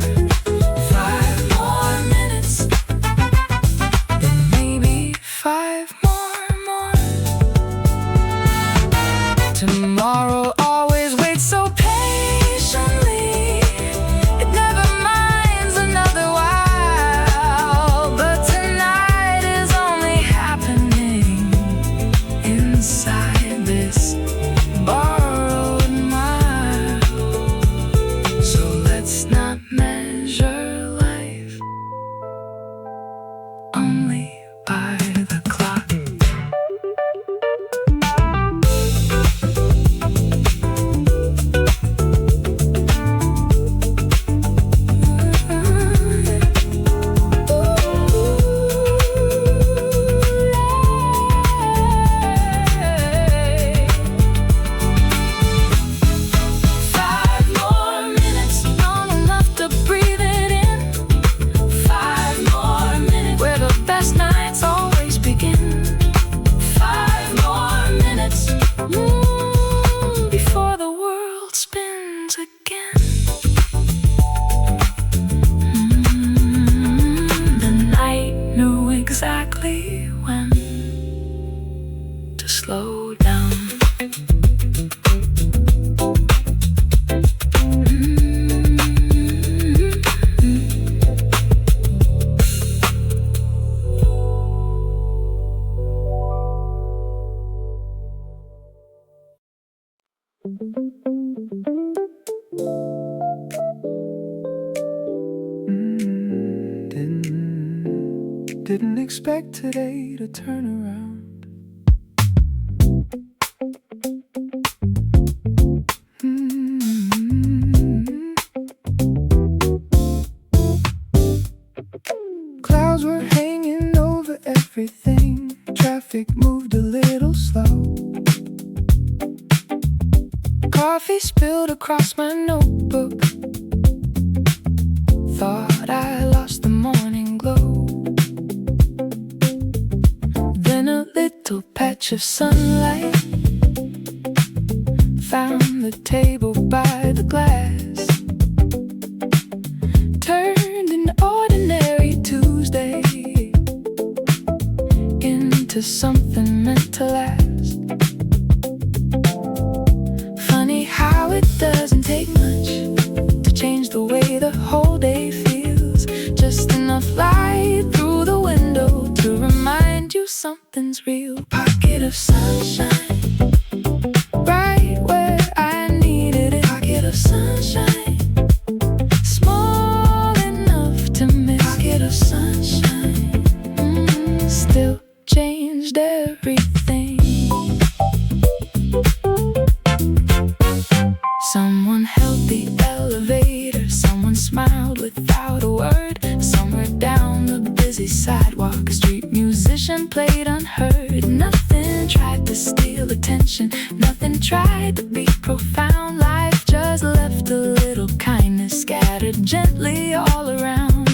5 more minutes, then maybe 5 more. Tomorrow always waits so patiently. It never minds another while. But tonight is only happening inside this borrowed mile. So let's not measure life only by the clock. Before the world spins again. The night knew exactly when to slow down. Didn't expect today to turn around. Clouds were hanging over everything. Traffic moved a little slow. Coffee spilled across my notebook. Thought I lost the morning glow. Then a little patch of sunlight found the table by the glass. Turned an ordinary Tuesday into something meant to last. Funny how it doesn't take much to change the way the whole day feels. Just enough light through the window to remind you something's real. Pocket of sunshine, right where I needed it. Pocket of sunshine, small enough to miss. Pocket of sunshine, still changed everything. profound. Life just left a little kindness scattered gently all around.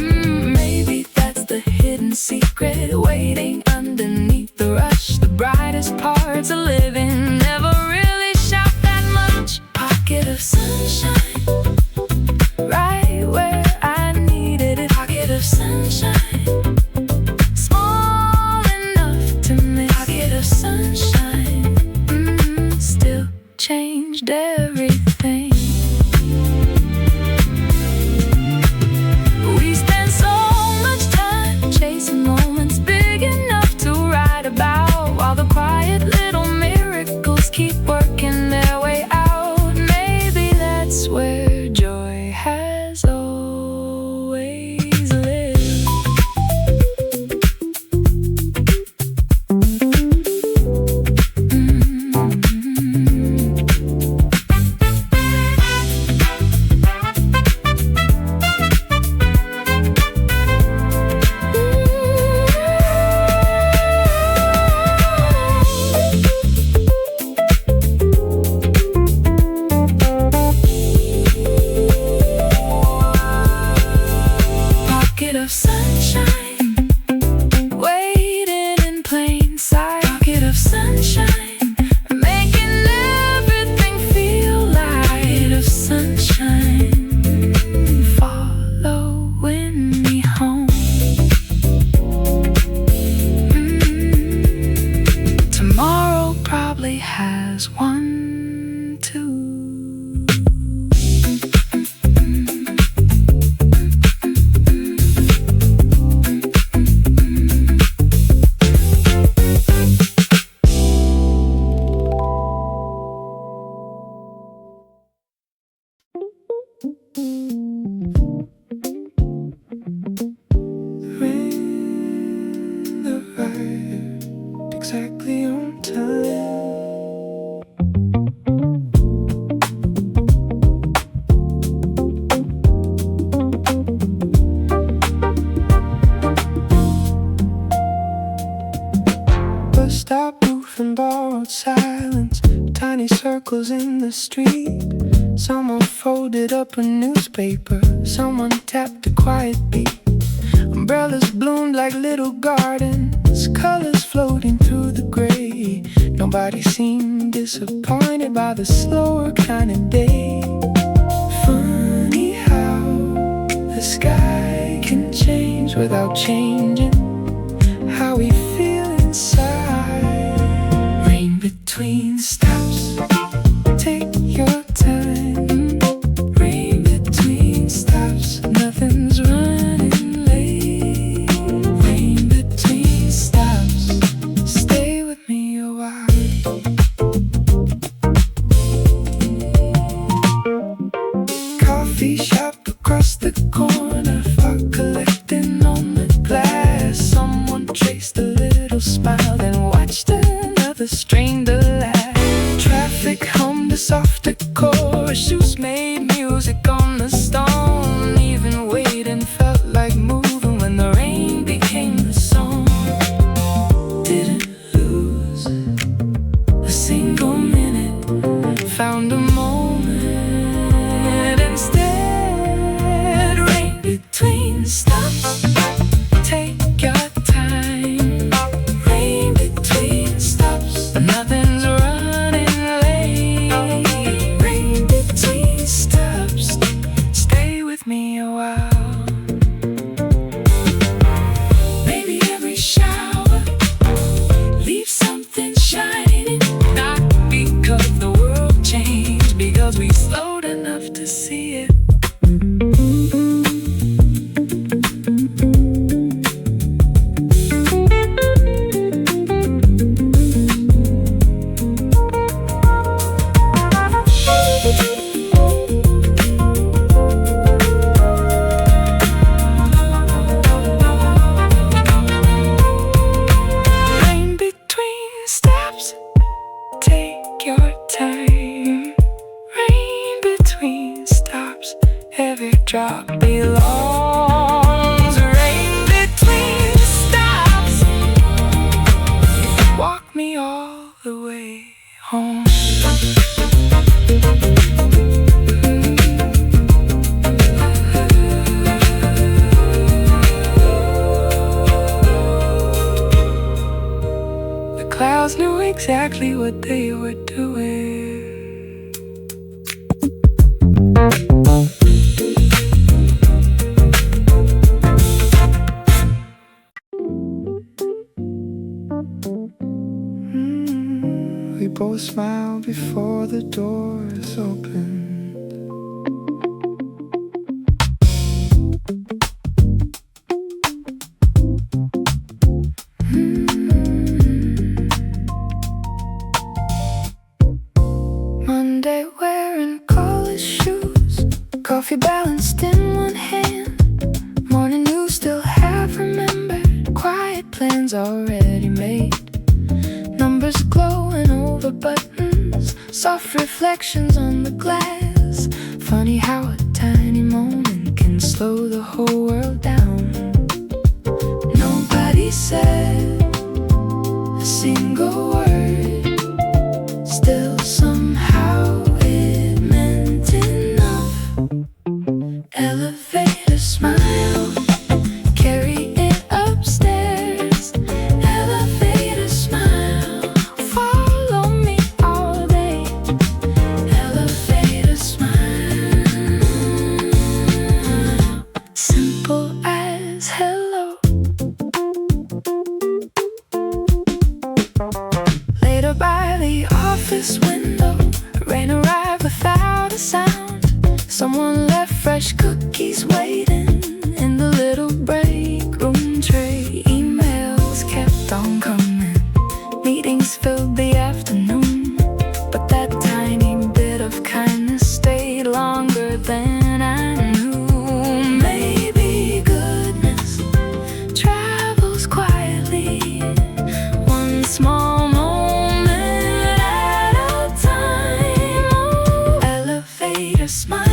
Maybe that's the hidden secret waiting underneath the rush. The brightest parts of living never really shout that much. Pocket of sunshine, right where I needed it. Pocket of sunshine, small enough to miss. Pocket of sunshine, still changed everything. We spend so much time chasing moments big enough to write about, while the quiet little miracles keep working their way out. Maybe that's where joy has always lived. Pocket of sunshine, waiting in plain sight. Pocket of sunshine, making everything feel light. Of sunshine, following me home. Tomorrow probably has one too. Rain arrived exactly on time. Bus stop roof and borrowed silence, tiny circles in the street. Someone folded up a newspaper, someone tapped a quiet beat. Umbrellas bloomed like little gardens, colors floating through the gray. Nobody seemed disappointed by the slower kind of day. Funny how the sky can change without changing how we feel inside. Rain between stops, take your time. Rain between stops, nothing's running late. Rain between stops, stay with me a while. Coffee shop across the corner, fog collecting on the glass. Someone traced a little smile, then watched another stranger laugh. Traffic hummed a softer chorus, shoes made music on the stone. Even waiting felt like moving when the rain became the song. Didn't lose a single minute, found a moment instead. Rain between stops, take your time. Rain between stops, nothing's running late. Rain between stops, stay with me a while. Maybe every shower leaves something shining. Not because the world changed, because we slowed enough to see it. Rain between steps, take your time. Rain between stops, every drop belongs. Rain between stops, walk me all the way home. exactly what they were doing. We both smiled before the doors opened. Monday wearing college shoes, coffee balanced in one hand. Morning news still have remembered, quiet plans already made. Numbers glowing over buttons, soft reflections on the glass. Funny how a tiny moment can slow the whole world down. Nobody said a single word, still somehow it meant enough. Elevator smile, carry it upstairs. Elevator smile, follow me all day. Elevator smile, simple as hello. Later by the office window, rain arrived without a sound. Someone left fresh cookies waiting in the little break room tray. Emails kept on coming, meetings filled the afternoon. But that tiny bit of kindness stayed longer than I knew. Maybe goodness travels quietly, one small moment at a time. Oh, elevator smile,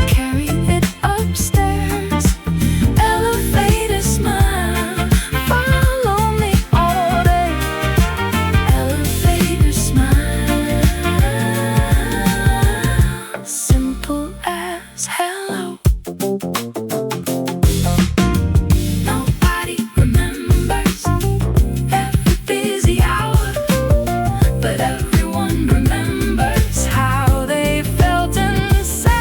carry it upstairs. Elevator smile, follow me all day. Elevator smile, simple as hello. Nobody remembers every busy hour, but everyone remembers how they felt inside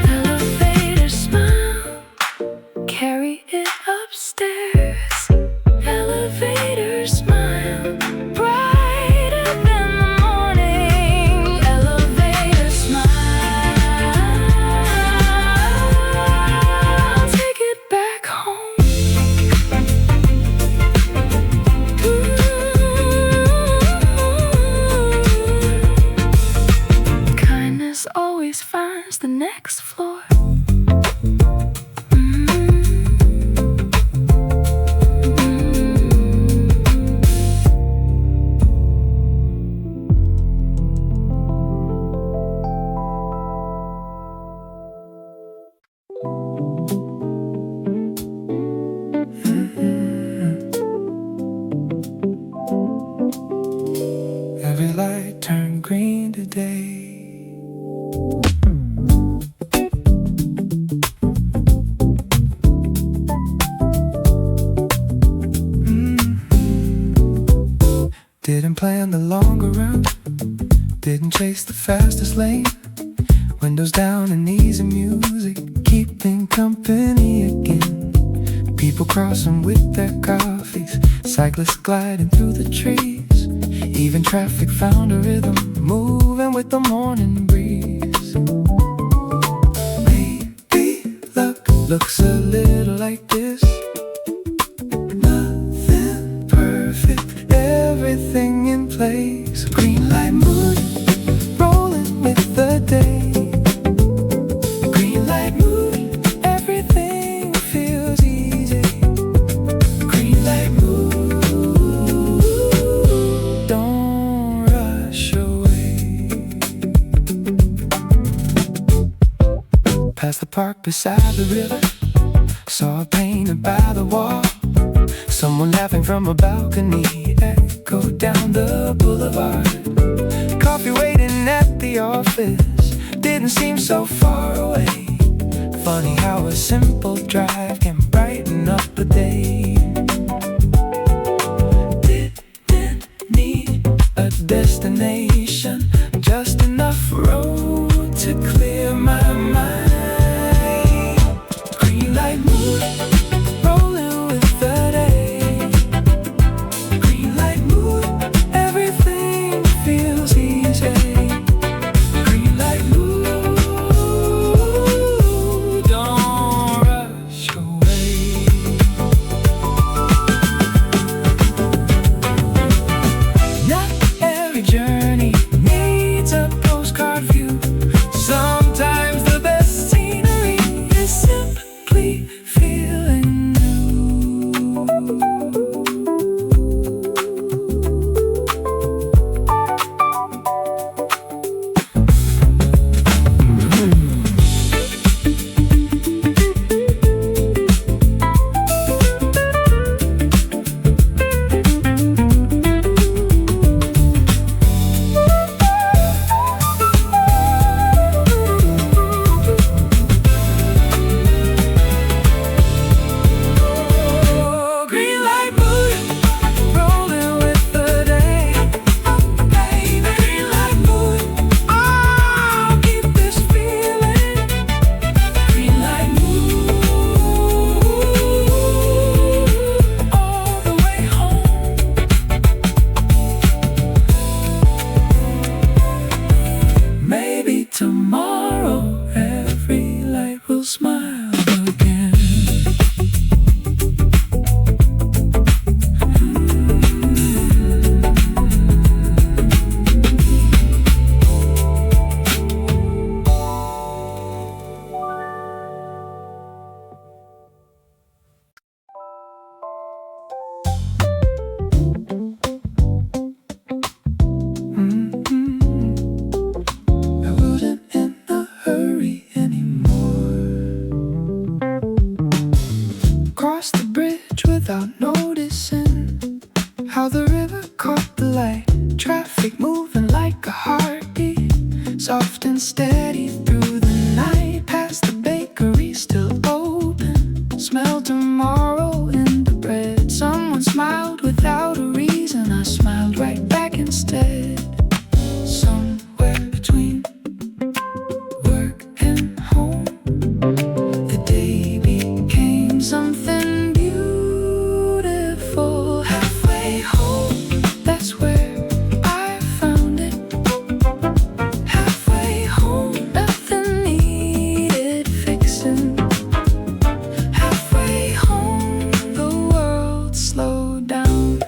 elevator smile, carry it upstairs. Elevator smile, brighter than the morning. Elevator smile, take it back home. Kindness always finds the next floor. Every light turned green today. Didn't plan the longer route, didn't chase the fastest lane. Windows down and easy music, keeping company again. People crossing with their coffees, cyclists gliding through the trees. Even traffic found a rhythm, moving with the morning breeze. Maybe luck looks a little like this. Nothing perfect, everything in place. Green light mood, rolling with the day. Green light mood, everything feels easy. Green light mood, don't rush away. Past the park beside the river, Saw a painted by the wall, someone laughing from a balcony, echoed down the boulevard. Coffee waiting at the office didn't seem so far away. Funny how a simple drive can brighten up a day. Didn't need a destination, just enough road to clear my mind. Green light mood, rolling with the day. Green light mood, everything feels easy. Green light mood, don't rush away. Not every journey needs a postcard view. Sometimes the best scenery is simply feeling new. Green light mood, rolling with the day. Baby, green light mood, I'll keep this feeling. Green light mood, all the way home. Maybe tomorrow every light will smile again. I wasn't in a hurry anymore. Crossed the bridge without noticing how the river caught the light. Traffic moving like a heartbeat, soft and steady through the night. Past the bakery still open, smell tomorrow in the bread. Someone smiled without a reason, I smiled right back instead. Somewhere between work and home, the day became something beautiful. Halfway home, that's where I found it. Halfway home, nothing needed fixing. Halfway home, the world slowed down.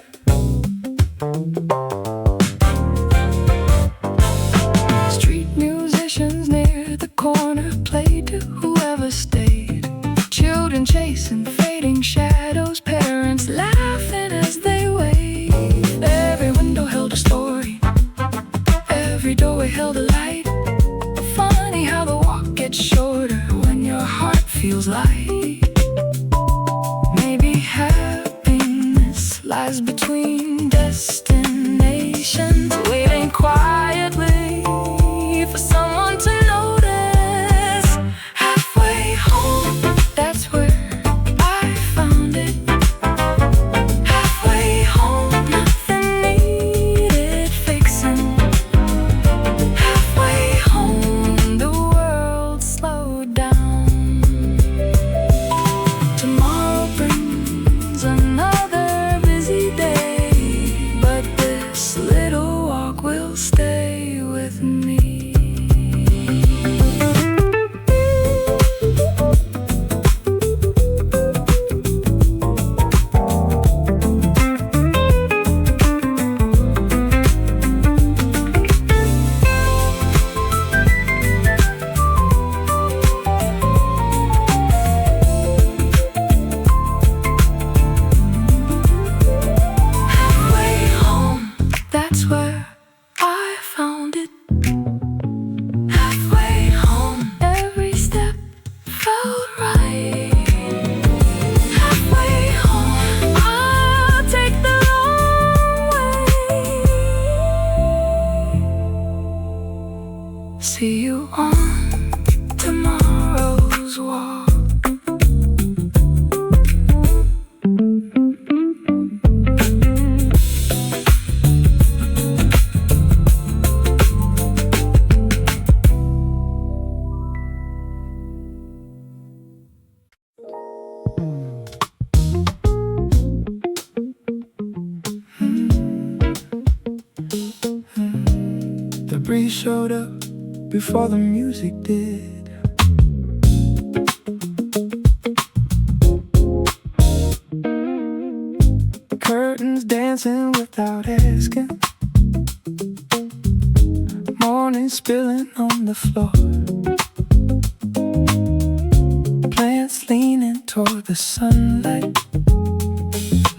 Street musicians near the corner played to whoever stayed. Children chasing fading shadows, parents laughing as they waved. Every window held a story, every doorway held a light. Funny how the walk gets shorter when your heart feels light. Maybe happiness lies between destinations, waiting quietly for someone to notice. Halfway home, that's where I found it. Halfway home, nothing needed fixing. Halfway home, the world slowed down. Tomorrow brings another busy day, but this little walk showed up before the music did. Curtains dancing without asking, morning spilling on the floor, plants leaning toward the sunlight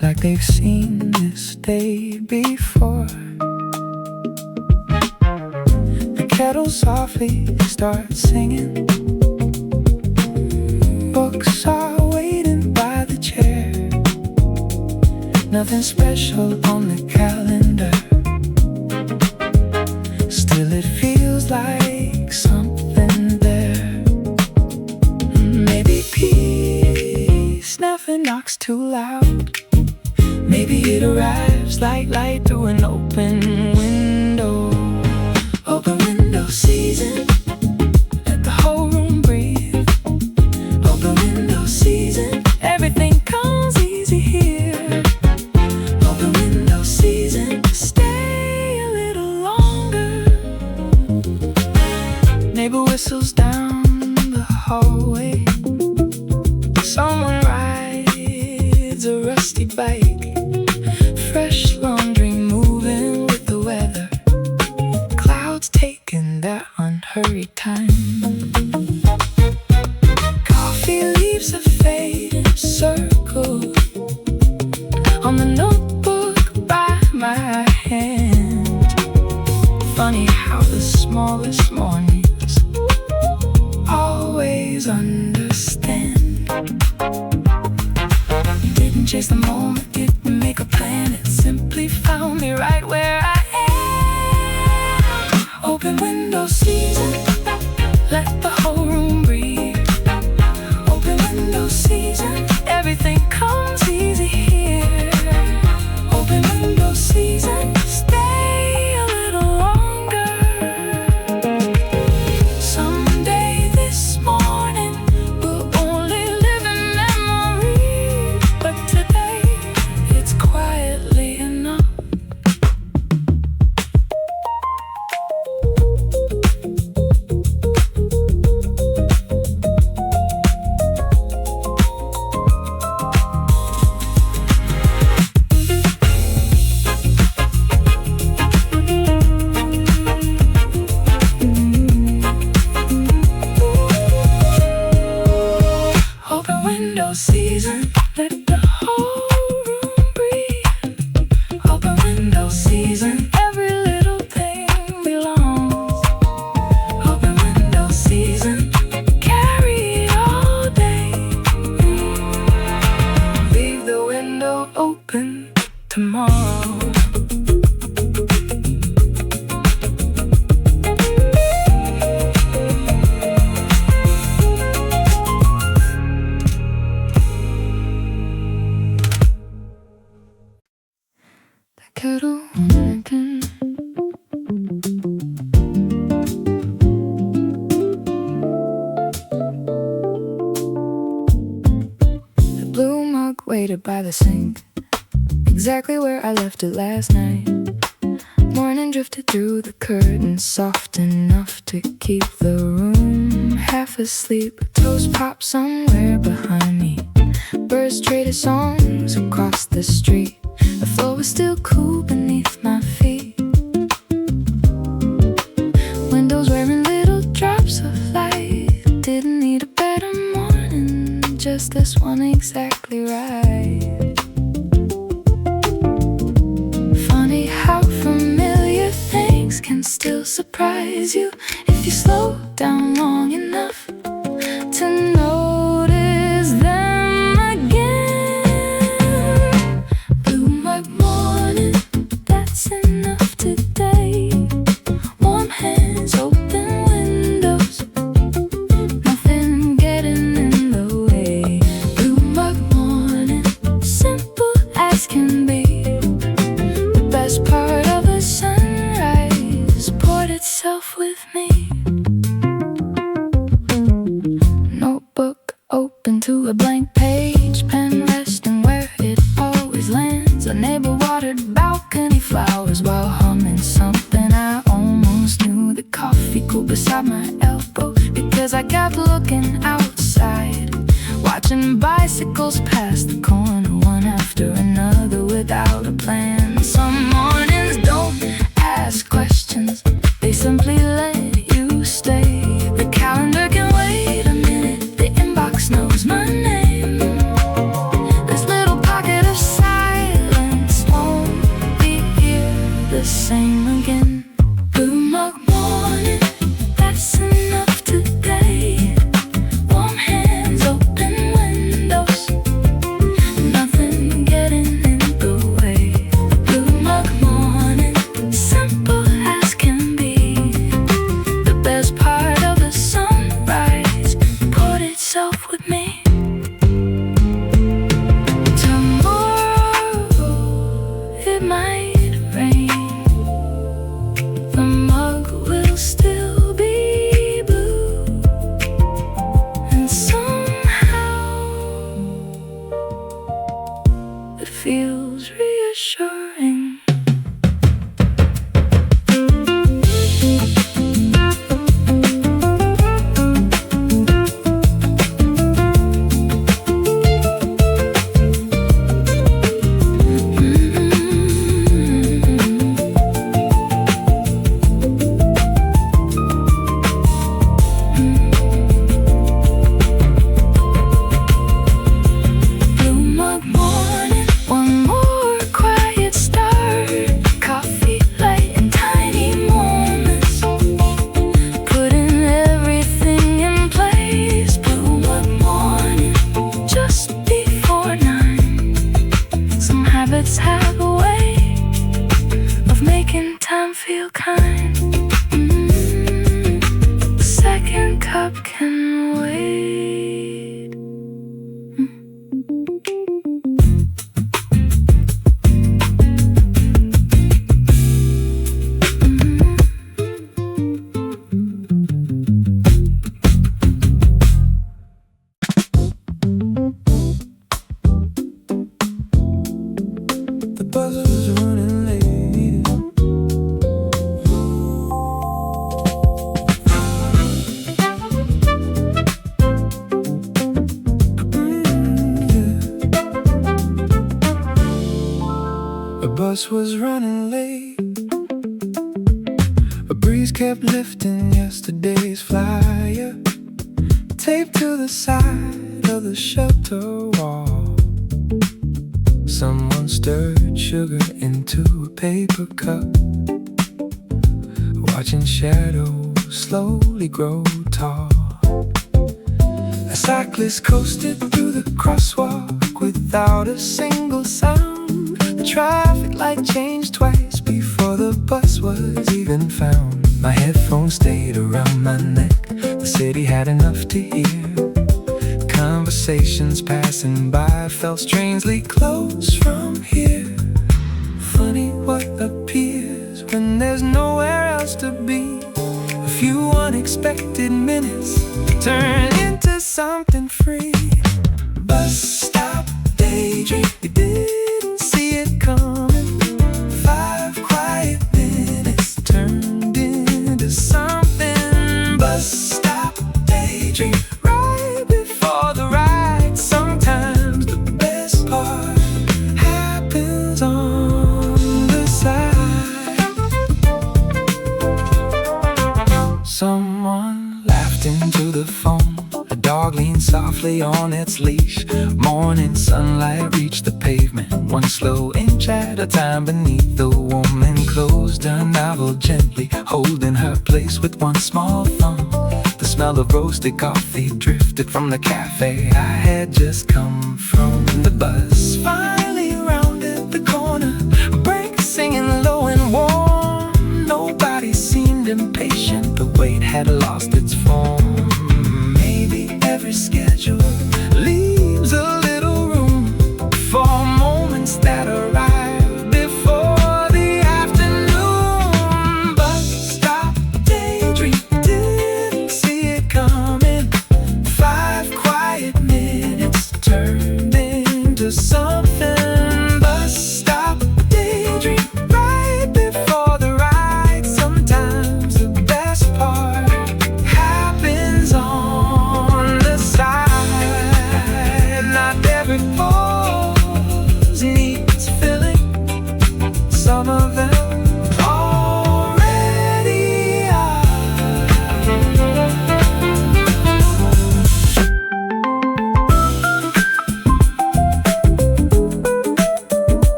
like they've seen this day before. The kettle softly starts singing, books are waiting by the chair. Nothing special on the calendar, still it feels like something there. Maybe peace never knocks too loud. Maybe it arrives like light through an open window. Open window season, let the whole room breathe. Open window season, everything comes easy here. Open window season, stay a little longer. Neighbor whistles down the hallway, someone rides a rusty bike. Fresh laundry moving with the weather, clouds taking their unhurried time. Coffee leaves a fading circle on the notebook by my hand. Funny how the smallest mornings always understand. Didn't chase the moment, didn't make a plan, it simply found me right where I am. Open window season, let the whole room breathe. Open window season, everything comes easy here. Open window season, stay a little longer. Someday this morning will only live in memory, but today it's quietly enough. Open window season, let the whole room breathe. Open window season, every little thing belongs. Open window season, carry it all day. Leave the window open tomorrow. Kettle open, the blue mug waited by the sink, exactly where I left it last night. Morning drifted through the curtains, soft enough to keep the room half asleep. Toast popped somewhere behind me, birds traded songs across the street. The floor was still cool beneath my feet. Windows wearing little drops of light, didn't need a better morning, just this one exactly right. Funny how familiar things can still surprise you if you slow down long enough to notice them again. Blue mug morning, that's enough today. Warm hands, open windows, nothing getting in the way. Blue mug morning, simple as can be. The best part of a sunrise poured itself with me. Notebook open to a blank page, pen resting where it always lands. A neighbor watered balcony flowers while humming something I almost knew. The bicycle beside my elbow, because I kept looking outside, watching bicycles pass the corner one after another without a plan. Some mornings don't ask questions, they simply let you stay. The calendar can wait a minute, the inbox knows my name. This little pocket of silence won't be here the same again. Blue mug morning, that's enough today. Warm hands, open windows, nothing getting in the way. Blue mug morning, simple as can be. The best part of the sunrise poured itself with me. Tomorrow it might rain, the mug will still be blue, and somehow it feels reassuring. Blue mug morning, one more quiet start. Coffee light and tiny moments, putting everything in place. Blue mug morning, just before 9. Some habits have a way of making time feel kind. The second cup can wait. The bus was running late. The bus was running late. A breeze kept lifting yesterday's flyer, taped to the side of the shelter wall. Someone stirred sugar into a paper cup, watching shadows slowly grow tall. A cyclist coasted through the crosswalk without a single sound. The traffic light changed twice before the bus was even found. My headphones stayed around my neck, the city had enough to hear. Conversations passing by felt strangely close from here. Funny what appears when there's nowhere else to be. A few unexpected minutes turn into something free. Bus stop daydream, you didn't see it coming. 5 quiet minutes turned into something. Bus stop daydream, right before the ride. Sometimes the best part happens on the side. Someone laughed into the phone, a dog leaned softly on its leash. Morning sunlight reached the pavement, one slow inch at a time beneath the woman. Closed her novel gently, holding her place with one small thumb. The smell of roasted coffee drifted from the cafe I had just come from. The bus finally rounded the corner, brakes singing low and warm. Nobody seemed impatient, the wait had lost its form. Maybe every schedule leaves a little room for moments that arrive before the afternoon. Bus stop daydream, didn't see it coming. 5 quiet minutes turned into something. Bus stop daydream, right before the ride. Sometimes the best part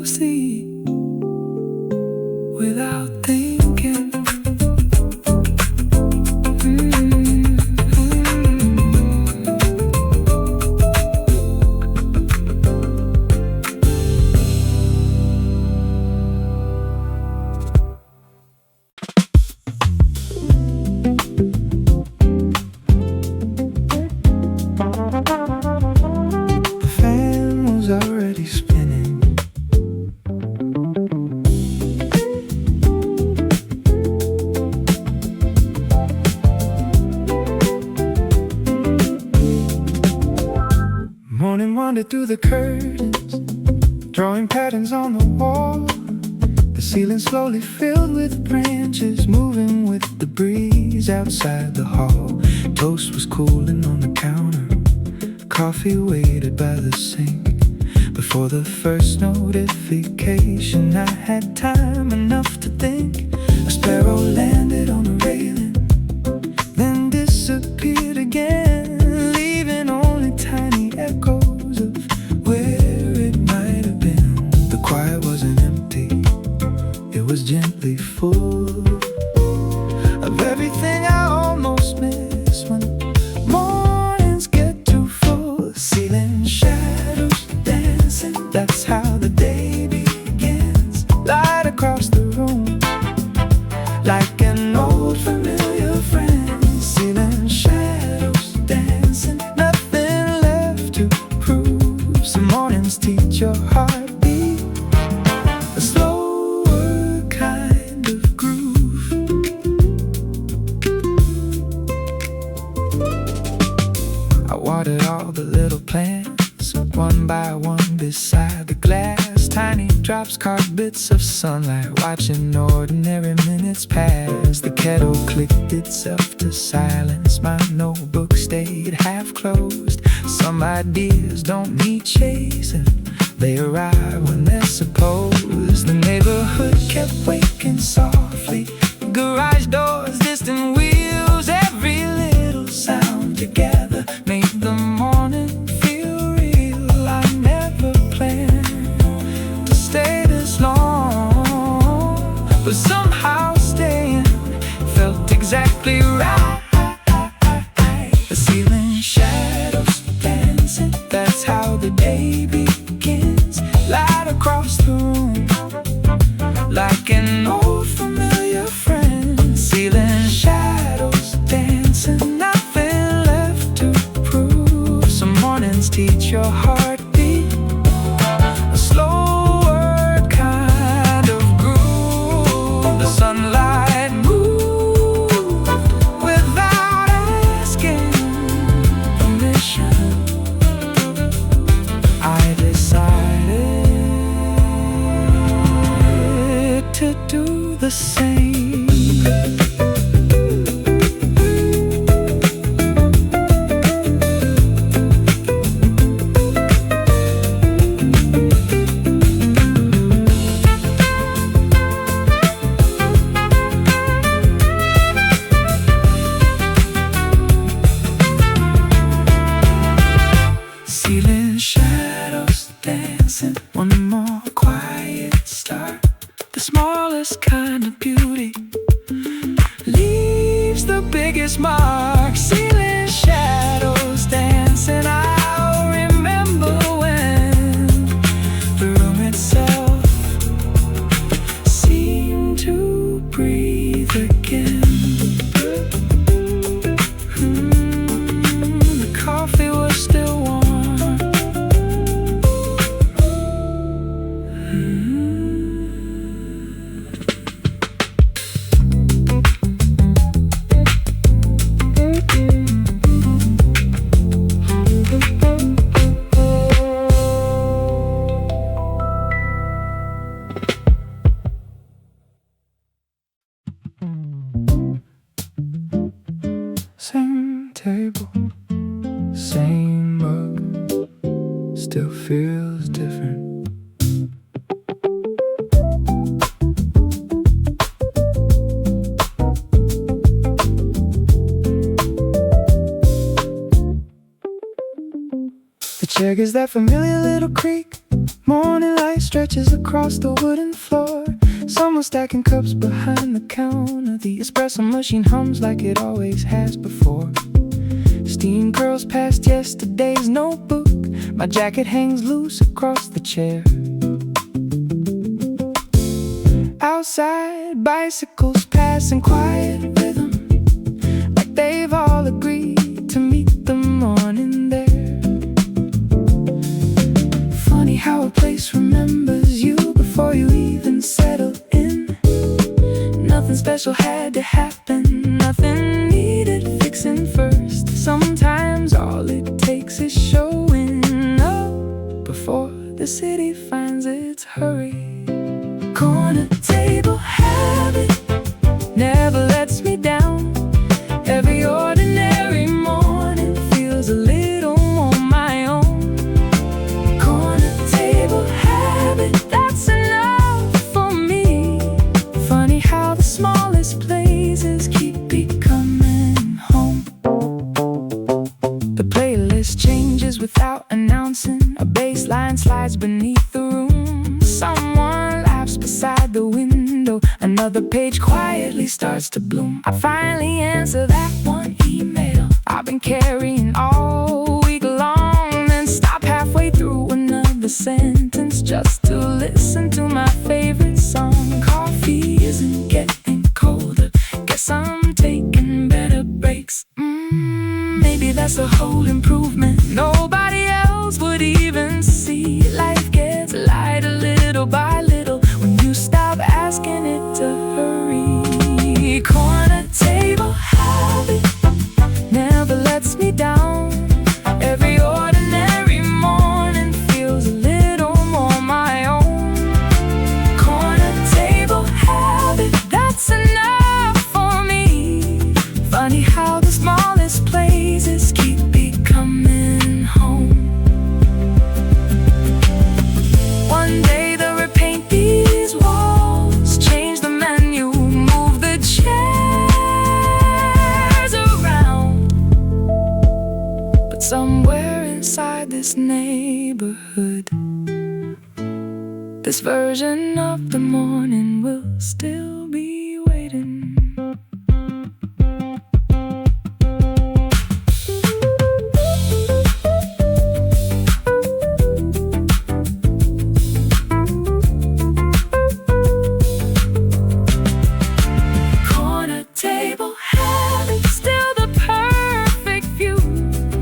closely without thinking. Already spinning. Morning wandered through the curtains, drawing patterns on the wall. The ceiling slowly filled with branches, moving with the breeze outside the hall. Toast was cooling on the counter, coffee waited by the sink. Before the first notification, I had time enough to think. A sparrow landed on the railing, then disappeared again, leaving only tiny echoes of where it might have been. The quiet wasn't empty, it was gently full of everything I almost miss when mornings get too full. Ceiling shadows dancing, that's how the day begins. Light across the room, like an old familiar friend. Ceiling shadows dancing, nothing left to prove. Some mornings teach your heartbeat a slower kind of groove. I watered all the little plants, one by one beside the glass. Tiny drops carved bits of sunlight, watching ordinary minutes pass. The kettle clicked itself to silence, my notebook stayed half closed. Some ideas don't need chasing, they arrive when they're supposed. The neighborhood kept waking softly, garage doors, distant wheels. Every little sound together made the morning feel real. I never planned to stay this long, but somehow staying felt exactly right. The ceiling shadows dancing, that's how the day begins. Light across the room, like an old familiar friend. Ceiling shadows dancing, nothing left to prove. Some mornings teach your heartbeat a slower kind of groove. The sunlight moved without asking permission. I decided to do the same. Ceiling shadows dancing, one more quiet start. The smallest kind of beauty leaves the biggest mark. Ceiling shadows dancing, I'll remember when the room itself seemed to breathe again. The coffee was still warm. Same table, same mug, still feels different. The chair gives that familiar little creak, Morning light stretches across the wooden floor. Someone stacking cups behind the counter. The espresso machine hums like it always has before. Steam curls past yesterday's notebook. My jacket hangs loose across the chair. Outside, bicycles pass in quiet rhythm, like they've all agreed to meet the morning there. Funny how a place remembers you before you even settle in. Nothing special had to happen, nothing needed fixing first. Sometimes all it takes is showing up before the city finds its hurry. Corner table habit never lets me down. Every ordinary morning feels a little more my own. Corner table habit, that's enough for me. Funny how the smallest places keep becoming home. The playlist changes without announcing. A bass line slides beneath the room. Someone laughs beside the window. Another page quietly starts to bloom. I finally answer that one email I've been carrying all week long, then stop halfway through another sentence just to listen to my favorite song. Coffee isn't getting colder. Guess I'm taking better breaks. Maybe that's a whole improvement nobody else would even see. Life gets lighter little by little when you stop asking it to hurry. Corner table habit never lets me down. Every ordinary morning feels a little more my own. Corner table habit, that's enough for me. Funny how the smallest places keep becoming home. One day they'll repaint these walls, change the menu, move the chairs around. But somewhere inside this neighborhood, this version of the morning will still be waiting. Corner table habit, still the perfect view.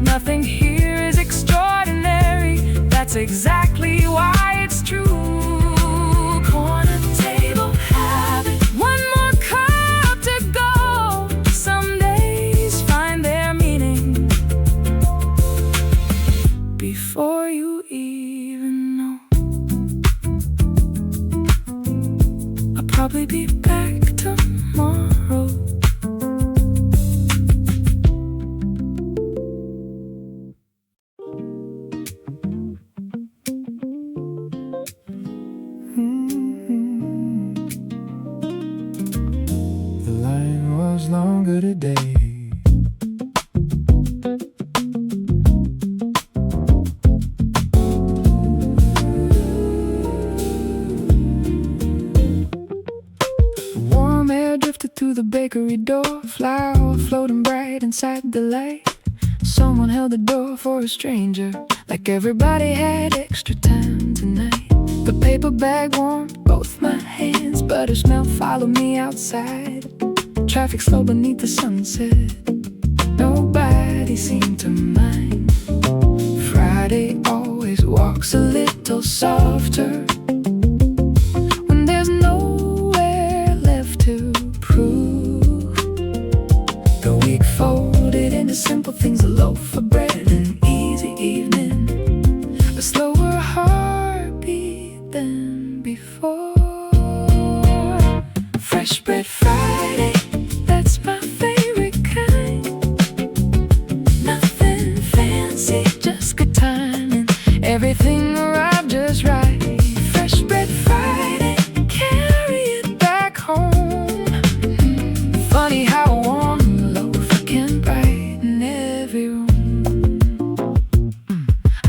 Nothing here is extraordinary. That's exactly why it's true. Corner table habit, one more cup to go. Some days find their meaning before you even know. I'll probably be back tomorrow. The line was longer today. Warm air drifted through the bakery door. Flower floating bright inside the light. Someone held the door for a stranger, like everybody had extra time tonight. The paper bag warmed both my hands, butter smell followed me outside. Traffic slow beneath the sunset. Nobody seemed to mind. Friday always walks a little softer when there's nowhere left to prove. The week folded into simple things, a loaf of bread, an easy evening, a slower heartbeat than before. Fresh bread Friday, that's my favorite kind. Nothing fancy, just good timing. Everything arrived just right. Fresh bread Friday, carry it back home. Funny how a warm loaf can brighten every room.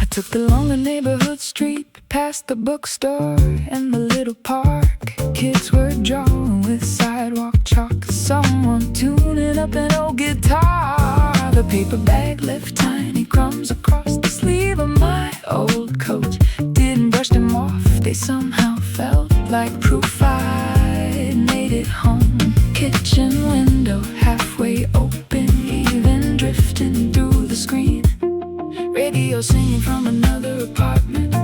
I took the longer neighborhood street, past the bookstore in the little park. Kids were drawing with sidewalk chalk. Someone tuning up an old guitar. The paper bag left tiny crumbs across the sleeve of my old coat. Didn't brush them off, they somehow felt like proof I'd made it home. Kitchen window halfway open, even drifting through the screen. Radio singing from another apartment,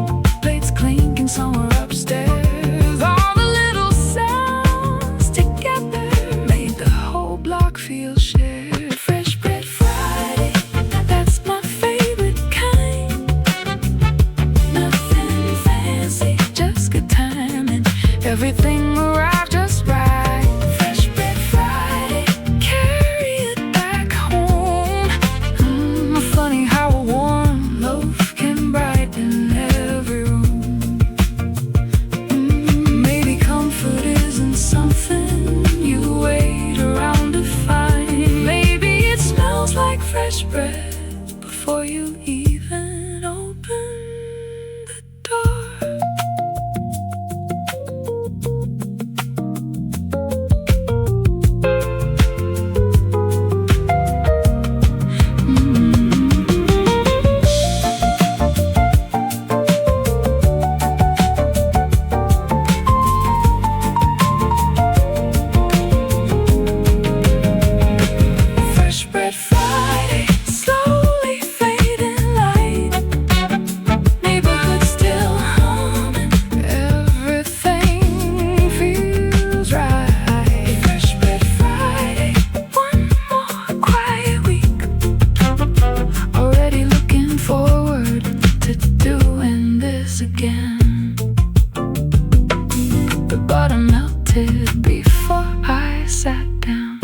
plates clinking somewhere upstairs. All the little sounds together made the whole block feel shared. Fresh bread Friday, that's my favorite kind. Nothing fancy, just good time, and everything arrived just right. Fresh bread Friday, carry it back home. Funny how a warm loaf can brighten every room. Maybe comfort isn't something you wait around to find. Maybe it smells like fresh bread before you even open the door. Fresh bread Friday, slowly fading light. Neighborhood still humming, everything feels right. Fresh bread Friday, one more quiet week. Already looking forward to doing this again. The butter melted before I sat down.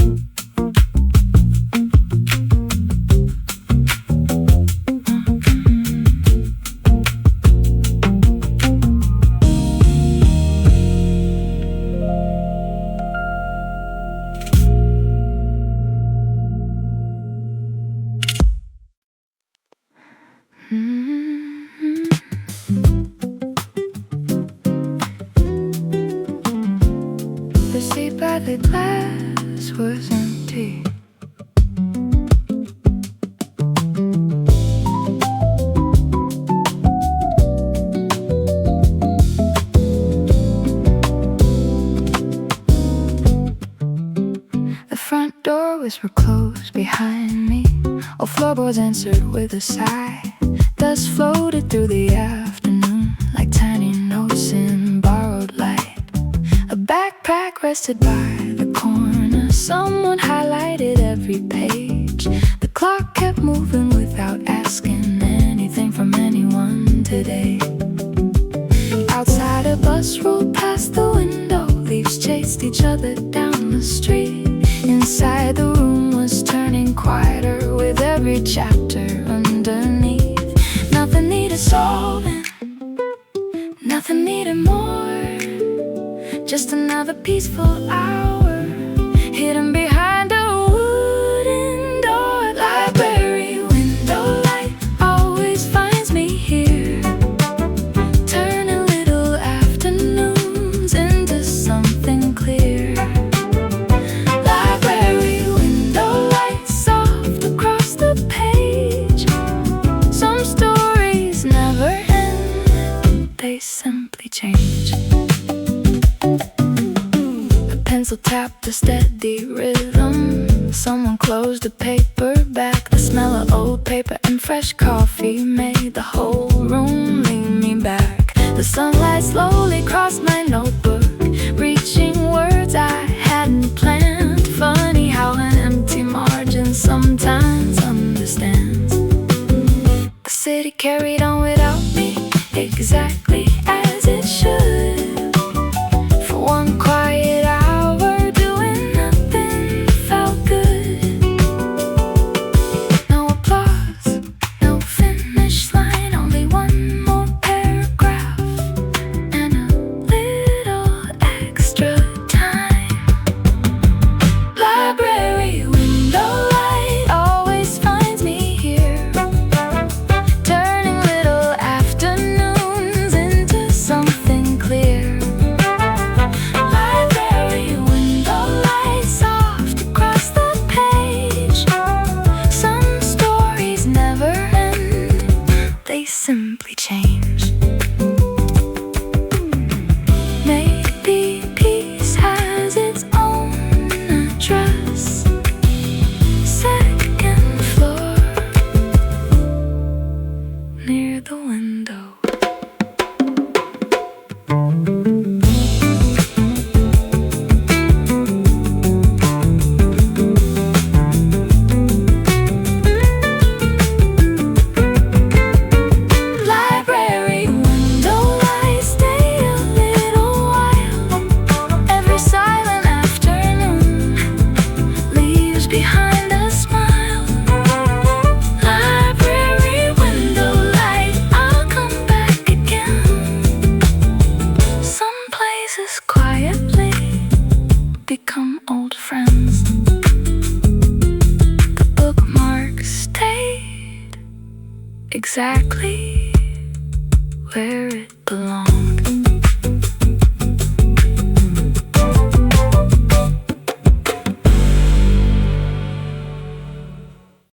The seat by the glass was empty. The front doors were closed behind me. All floorboards answered with a sigh. Dust floated through the afternoon like tiny notes in borrowed light. A backpack rested by the corner. Someone highlighted every page. The clock kept moving without asking anything from anyone today. Outside, a bus rolled past the window. Leaves chased each other down the street. Inside, the room was turning quieter with every chapter underneath. Nothing needed solving, nothing needed more. Just another peaceful hour, hidden behind a wooden door. Library window light always finds me here, turning little afternoons into something clear. Library window light soft across the page. Some stories never end, they simply change. Pencil tapped a steady rhythm. Someone closed the paperback. The smell of old paper and fresh coffee made the whole room lean me back. The sunlight slowly crossed my notebook, reaching words I hadn't planned. Funny how an empty margin sometimes understands. The city carried on without me, exactly as it should. For one quiet hour, doing nothing felt good. No applause, no finish line, only one more paragraph and a exactly where it belonged.